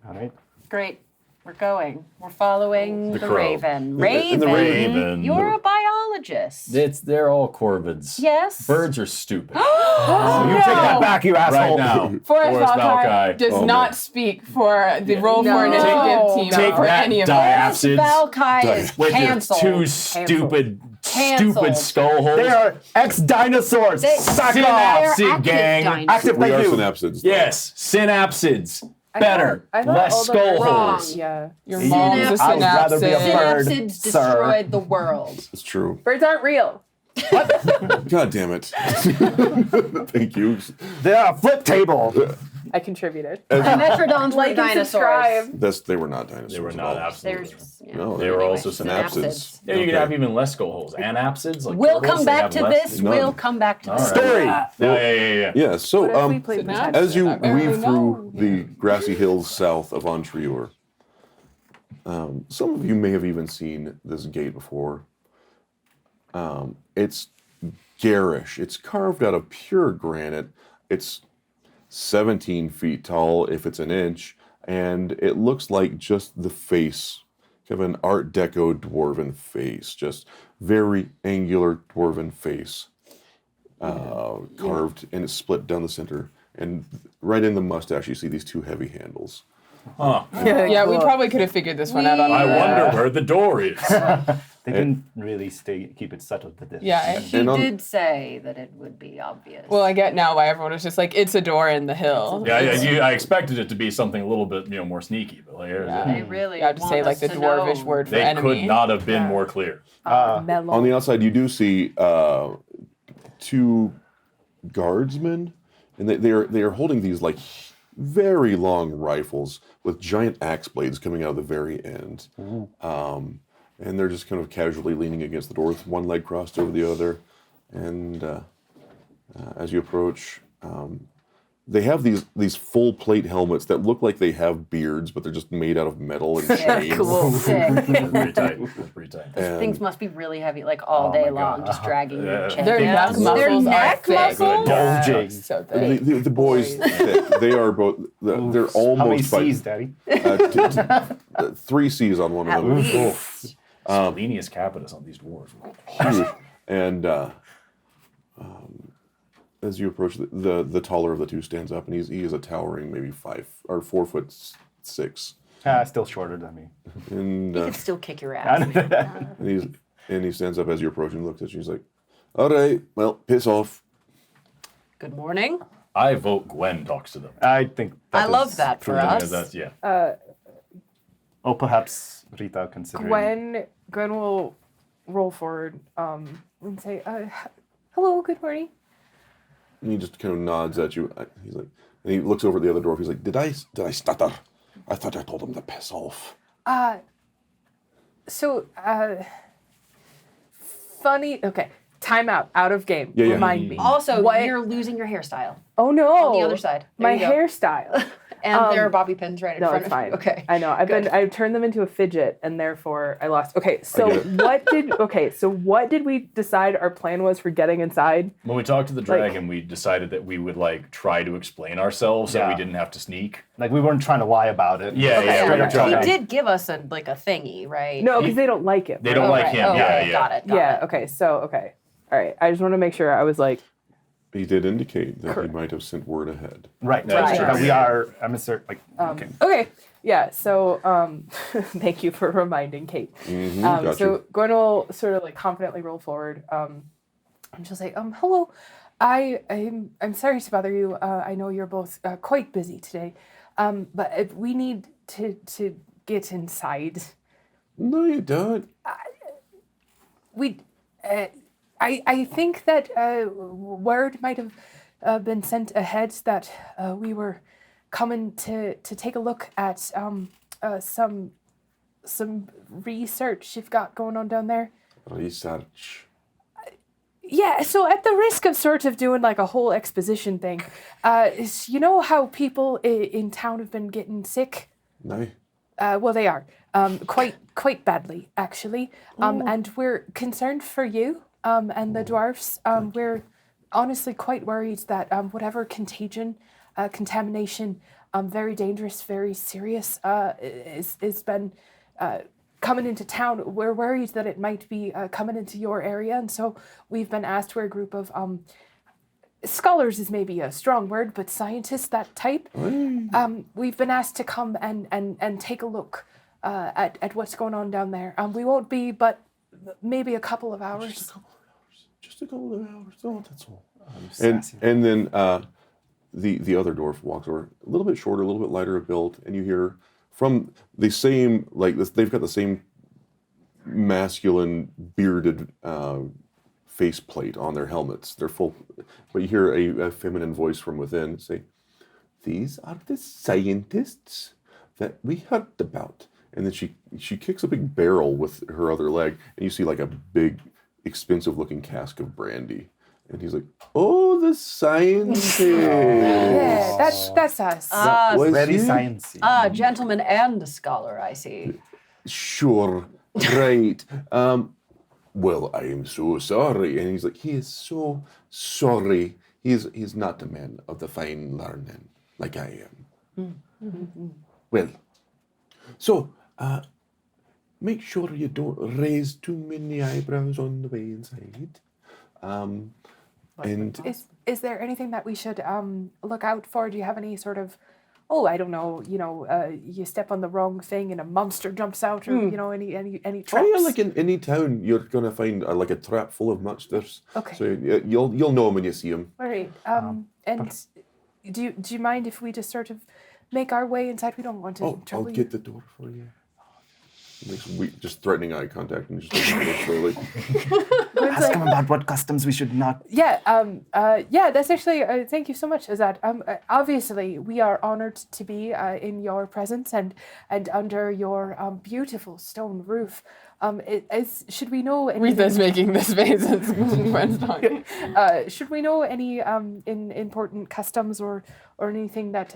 All right. Great. We're going. We're following the crow. Raven. And the Raven. You're a biologist. They're all corvids. Yes. Birds are stupid. You take that back, you Right asshole. now. Forrest Valkai Valkai. does Oh, not man. speak for the roll for No. initiative team Take for that, any of Diaph. us. Acids. Valkai is With your canceled. two stupid Canceled. skull holes. They are ex-dinosaurs. They- Sack Synapse. off. Sid They're active gang. dinosaurs. Active We like are you. synapsids. though. Yes, synapsids. Better. I thought Less all the skull Wrong. holes. Yeah. Your mom's a I would rather be a synapsid. bird. Synapsids sir. destroyed the world. It's true. Birds aren't real. God damn it. Thank you. They are a flip table. I contributed. Metrodons were Like and dinosaurs. subscribe. They were not dinosaurs. They were at not all. absolutely. There's, yeah. No, They were Anyway, also synapsids. Yeah, you Okay. could have even less skull holes. Anapsids, like We'll turtles, come they back have to less. this. None. We'll come back to All this. right. Story. Yeah. Yeah, so What if we played Synapsids. as you I barely weave through know. the grassy hills south of Entrieur, some of you may have even seen this gate before. It's garish. It's carved out of pure granite. It's 17 feet tall if it's an inch, and it looks like just the face, kind of an Art Deco dwarven face, just very angular dwarven face, carved, and it's split down the center. And right in the mustache, you see these two heavy handles. Huh. Yeah, we probably could have figured this one out on I our own. wonder where the door is. They didn't really keep it subtle with this. Yeah. He And on- did say that it would be obvious. Well, I get now why everyone was just like, it's a door in the hill. I expected it to be something a little bit more sneaky, but like, they really You have to want say like us the to dwarvish know. word for they enemy. could not have been more clear. Melon. On the outside, you do see two guardsmen, and they are holding these like very long rifles with giant axe blades coming out of the very end. And they're just kind of casually leaning against the door with one leg crossed over the other. And as you approach, they have these full plate helmets that look like they have beards, but they're just made out of metal and chains. Cool. Sick. That's pretty tight. That's pretty tight. And Things must be really heavy, like all day long, just dragging your Yeah. chest. Their neck muscles Their are neck thick. muscles? Bulging. So thick. the boys, they are both, they're How many almost C's, Daddy? 3 C's on one of At them. least. Splenius capitis on these dwarves. Huge. And as you approach, the taller of the two stands up, and he is a towering maybe 4'6", Still shorter than me. and He could still kick your ass. he stands up as you approach and looks at you. He's like, "All right, well, piss off." Good morning. I vote Gwen talks to them. I think I that love is that for prudent. us. That's, yeah. Oh, perhaps Retha considering. Gwen will roll forward and say, hello, good morning. And he just kind of nods at you. He's like, and he looks over at the other dwarf. He's like, "Did I stutter? I thought I told him to piss off." Funny. Okay. Time out of game. Yeah. Remind me. Also, What? you're losing your hairstyle. Oh no. On the other side. There My you go. hairstyle. And there are bobby pins right in No, front it's of fine. you. Okay. I know. I've turned them into a fidget, and therefore I lost. Okay, so get what did we decide our plan was for getting inside? When we talked to the dragon, we decided that we would like try to explain ourselves so we Yeah. didn't have to sneak. Like, we weren't trying to lie about it. Yeah, Okay, yeah, okay. we're trying He to- did give us a thingy, right? No, because they don't like it. They don't Oh, like right. him. Oh, Yeah, okay. yeah. Got it. Yeah. Okay. So okay. All right. I just want to make sure. I was like, He did indicate that he might have sent word ahead. Right. That's true. That we are emissary. Like, okay. okay. Yeah. So thank you for reminding Kate. Gotcha. So Gwen will sort of like confidently roll forward. And she'll say, hello. I'm sorry to bother you. I know you're both quite busy today. But if we need to get inside. No, you don't. I think that word might have been sent ahead that we were coming to take a look at some research you've got going on down there. Research. Yeah, so at the risk of sort of doing like a whole exposition thing, you know how people in town have been getting sick? No. Well, they are quite badly, actually, and we're concerned for you and the dwarfs. We're honestly quite worried that whatever contagion contamination, very dangerous, very serious, has been coming into town. We're worried that it might be coming into your area, and so we've been asked. We're a group of scholars is maybe a strong word, but scientists, that type. We've been asked to come and take a look at what's going on down there. We won't be, but maybe a couple of hours. Just a couple of hours. Oh, that's all. And then the other dwarf walks over, a little bit shorter, a little bit lighter of build, and you hear from the same, like this, they've got the same masculine bearded faceplate on their helmets. They're full, but you hear a feminine voice from within say, "These are the scientists that we heard about." And then she kicks a big barrel with her other leg, and you see like a big, expensive-looking cask of brandy. And he's like, "Oh, the scientists." Yeah, that's us. Was Very he? sciencey. Gentleman and a scholar, I see. Sure, right. Well, I am so sorry. And he's like, he is so sorry. He's not a man of the fine learning like I am. Well, so make sure you don't raise too many eyebrows on the way inside. And Is there anything that we should look out for? Do you have any sort of, I don't know, you step on the wrong thing and a monster jumps out, or any traps? oh yeah, like in any town, you're gonna find like a trap full of monsters. Okay. So you'll know them when you see them. All right. And do you mind if we just sort of make our way inside? We don't want to Oh, I'll trouble you. get the door for you. Makes just threatening eye contact and just slowly. Ask him about what customs we should not. Yeah, that's actually, thank you so much, Azad. Obviously, we are honored to be in your presence and under your beautiful stone roof. Should we know anything? Retha's making this face as Gwen's talking. Should we know any important customs or anything that,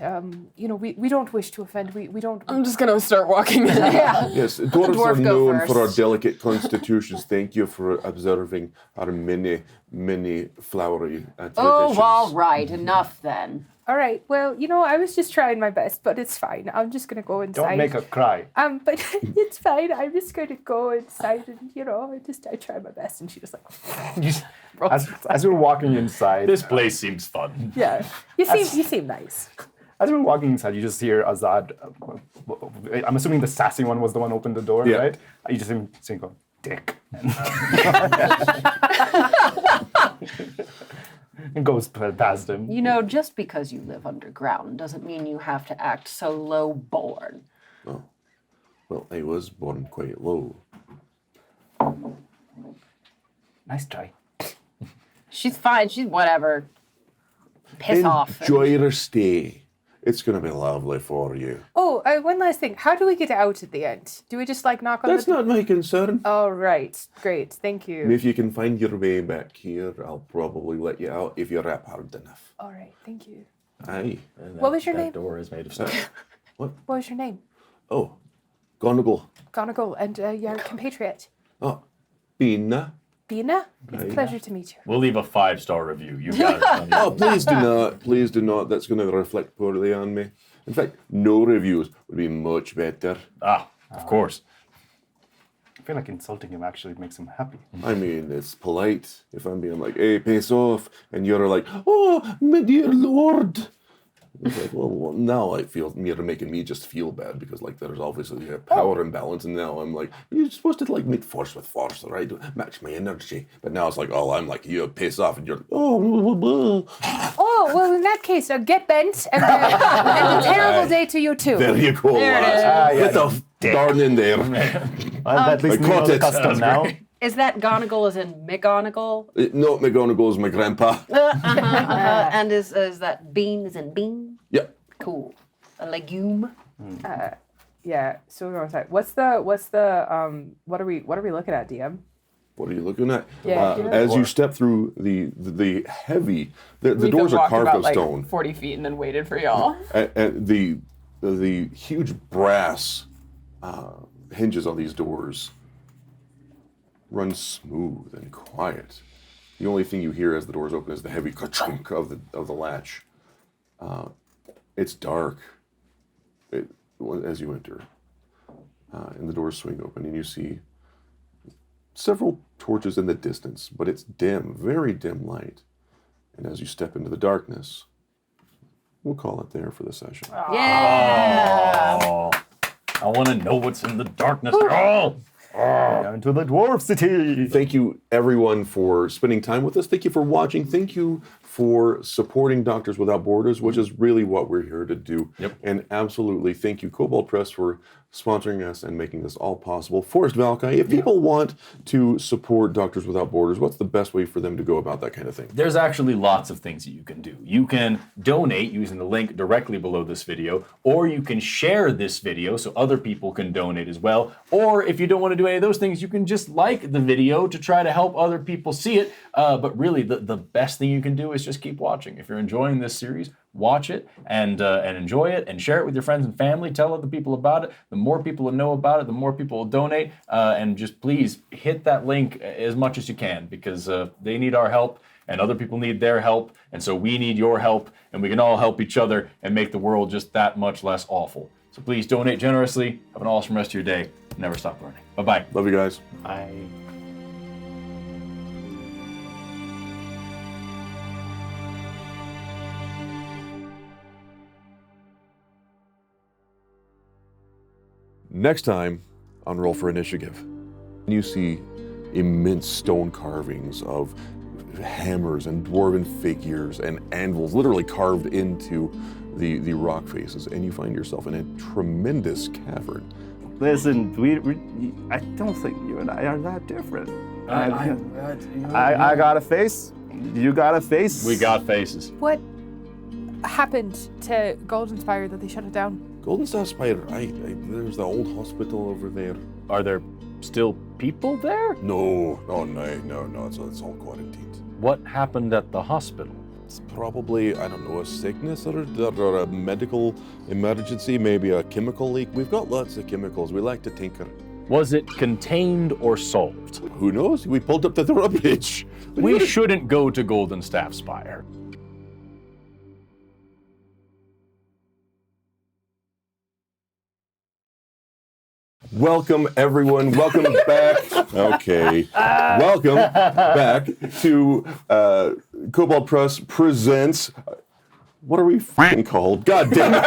we don't wish to offend? We don't... I'm just gonna start walking. Yes, dwarves dwarf are go known for our first. delicate constitutions. Thank you for observing our many, many flowery traditions. Oh, all right. Enough then. All right, well, I was just trying my best, but it's fine. I'm just going to go inside. Don't make her cry. But it's fine. I'm just going to go inside and, I try my best. And she just like... As we're walking inside, This place seems fun. Yeah. You seem nice. as we're walking inside, you just hear Azad. I'm assuming the sassy one was the one who opened the door, Yeah. right? You just hear him go, "Dick," and goes past him. Just because you live underground doesn't mean you have to act so low-born. Oh. Well, I was born quite low. Nice try. She's fine. She's whatever. Piss off. Enjoy your stay. It's going to be lovely for you. Oh, one last thing. How do we get out at the end? Do we just knock on That's the... not my concern. Oh, right. Great. Thank you. And if you can find your way back here, I'll probably let you out if you rap hard enough. All right. Thank you. Aye. What was your name? That door is made of stone. What? What was your name? Oh, Gonagle. Gonagle, and your compatriot. Oh, Bina. Bina? It's a Aye. pleasure to meet you. We'll leave a 5-star review. You got it. on Oh, your- please do not. Please do not. That's going to reflect poorly on me. In fact, no reviews would be much better. Of course. I feel like insulting him actually makes him happy. I mean, it's polite if I'm being like, "Hey, piss off," and you're like, "Oh, my dear lord." It's like, well, now I feel you're making me just feel bad because there's obviously a power imbalance, and now I'm like, you're supposed to make force with force, right? Match my energy. But now it's like, oh, I'm like, you piss off, and you're like, oh, blah, blah, blah. Oh, well, in that case, get bent, and a terrible day to you, too. There you go, There it lads. is. Get the darn in there. Well, at least I we know caught the it. custom now. Is that Gonagle as in McGonagall? No, McGonagall is my grandpa. And is that bean as in bean? Yeah. Cool. A legume? Yeah. So we're going to What's the what are we looking at, DM? What are you looking at? Yeah, As you step through the heavy, the Retha doors are walked carved about of stone. 40 feet and then waited for y'all. And the huge brass hinges on these doors run smooth and quiet. The only thing you hear as the doors open is the heavy ka-chunk of the latch. It's dark as you enter, and the doors swing open, and you see several torches in the distance, but it's dim, very dim light. And as you step into the darkness, we'll call it there for the session. Yeah. Oh, I want to know what's in the darkness. Oh. Down to the dwarf city. Thank you, everyone, for spending time with us. Thank you for watching. Thank you for supporting Doctors Without Borders, which is really what we're here to do. Yep. And absolutely, thank you, Cobalt Press, for sponsoring us and making this all possible. Forrest Valkai, if people want to support Doctors Without Borders, what's the best way for them to go about that kind of thing? There's actually lots of things that you can do. You can donate using the link directly below this video, or you can share this video so other people can donate as well. Or if you don't want to do any of those things, you can just like the video to try to help other people see it. But really, the best thing you can do is just keep watching. If you're enjoying this series, watch it and enjoy it and share it with your friends and family. Tell other people about it. The more people that know about it, the more people will donate. And just please hit that link as much as you can, because they need our help and other people need their help. And so we need your help, and we can all help each other and make the world just that much less awful. So please donate generously. Have an awesome rest of your day. Never stop learning. Bye-bye. Love you guys. Bye. Next time on Roll for Initiative, you see immense stone carvings of hammers and dwarven figures and anvils literally carved into the rock faces, and you find yourself in a tremendous cavern. Listen, I don't think you and I are that different. I got a face. You got a face. We got faces. What happened to Golden Spire that they shut it down? Golden Staff Spire, there's the old hospital over there. Are there still people there? No, it's all quarantined. What happened at the hospital? It's probably, I don't know, a sickness or a medical emergency, maybe a chemical leak. We've got lots of chemicals. We like to tinker. Was it contained or solved? Who knows? We pulled up the rubbish. We shouldn't go to Golden Staff Spire. Welcome, everyone. Welcome back. Okay. Welcome back to Cobalt Press presents. What are we f***ing called? God damn it.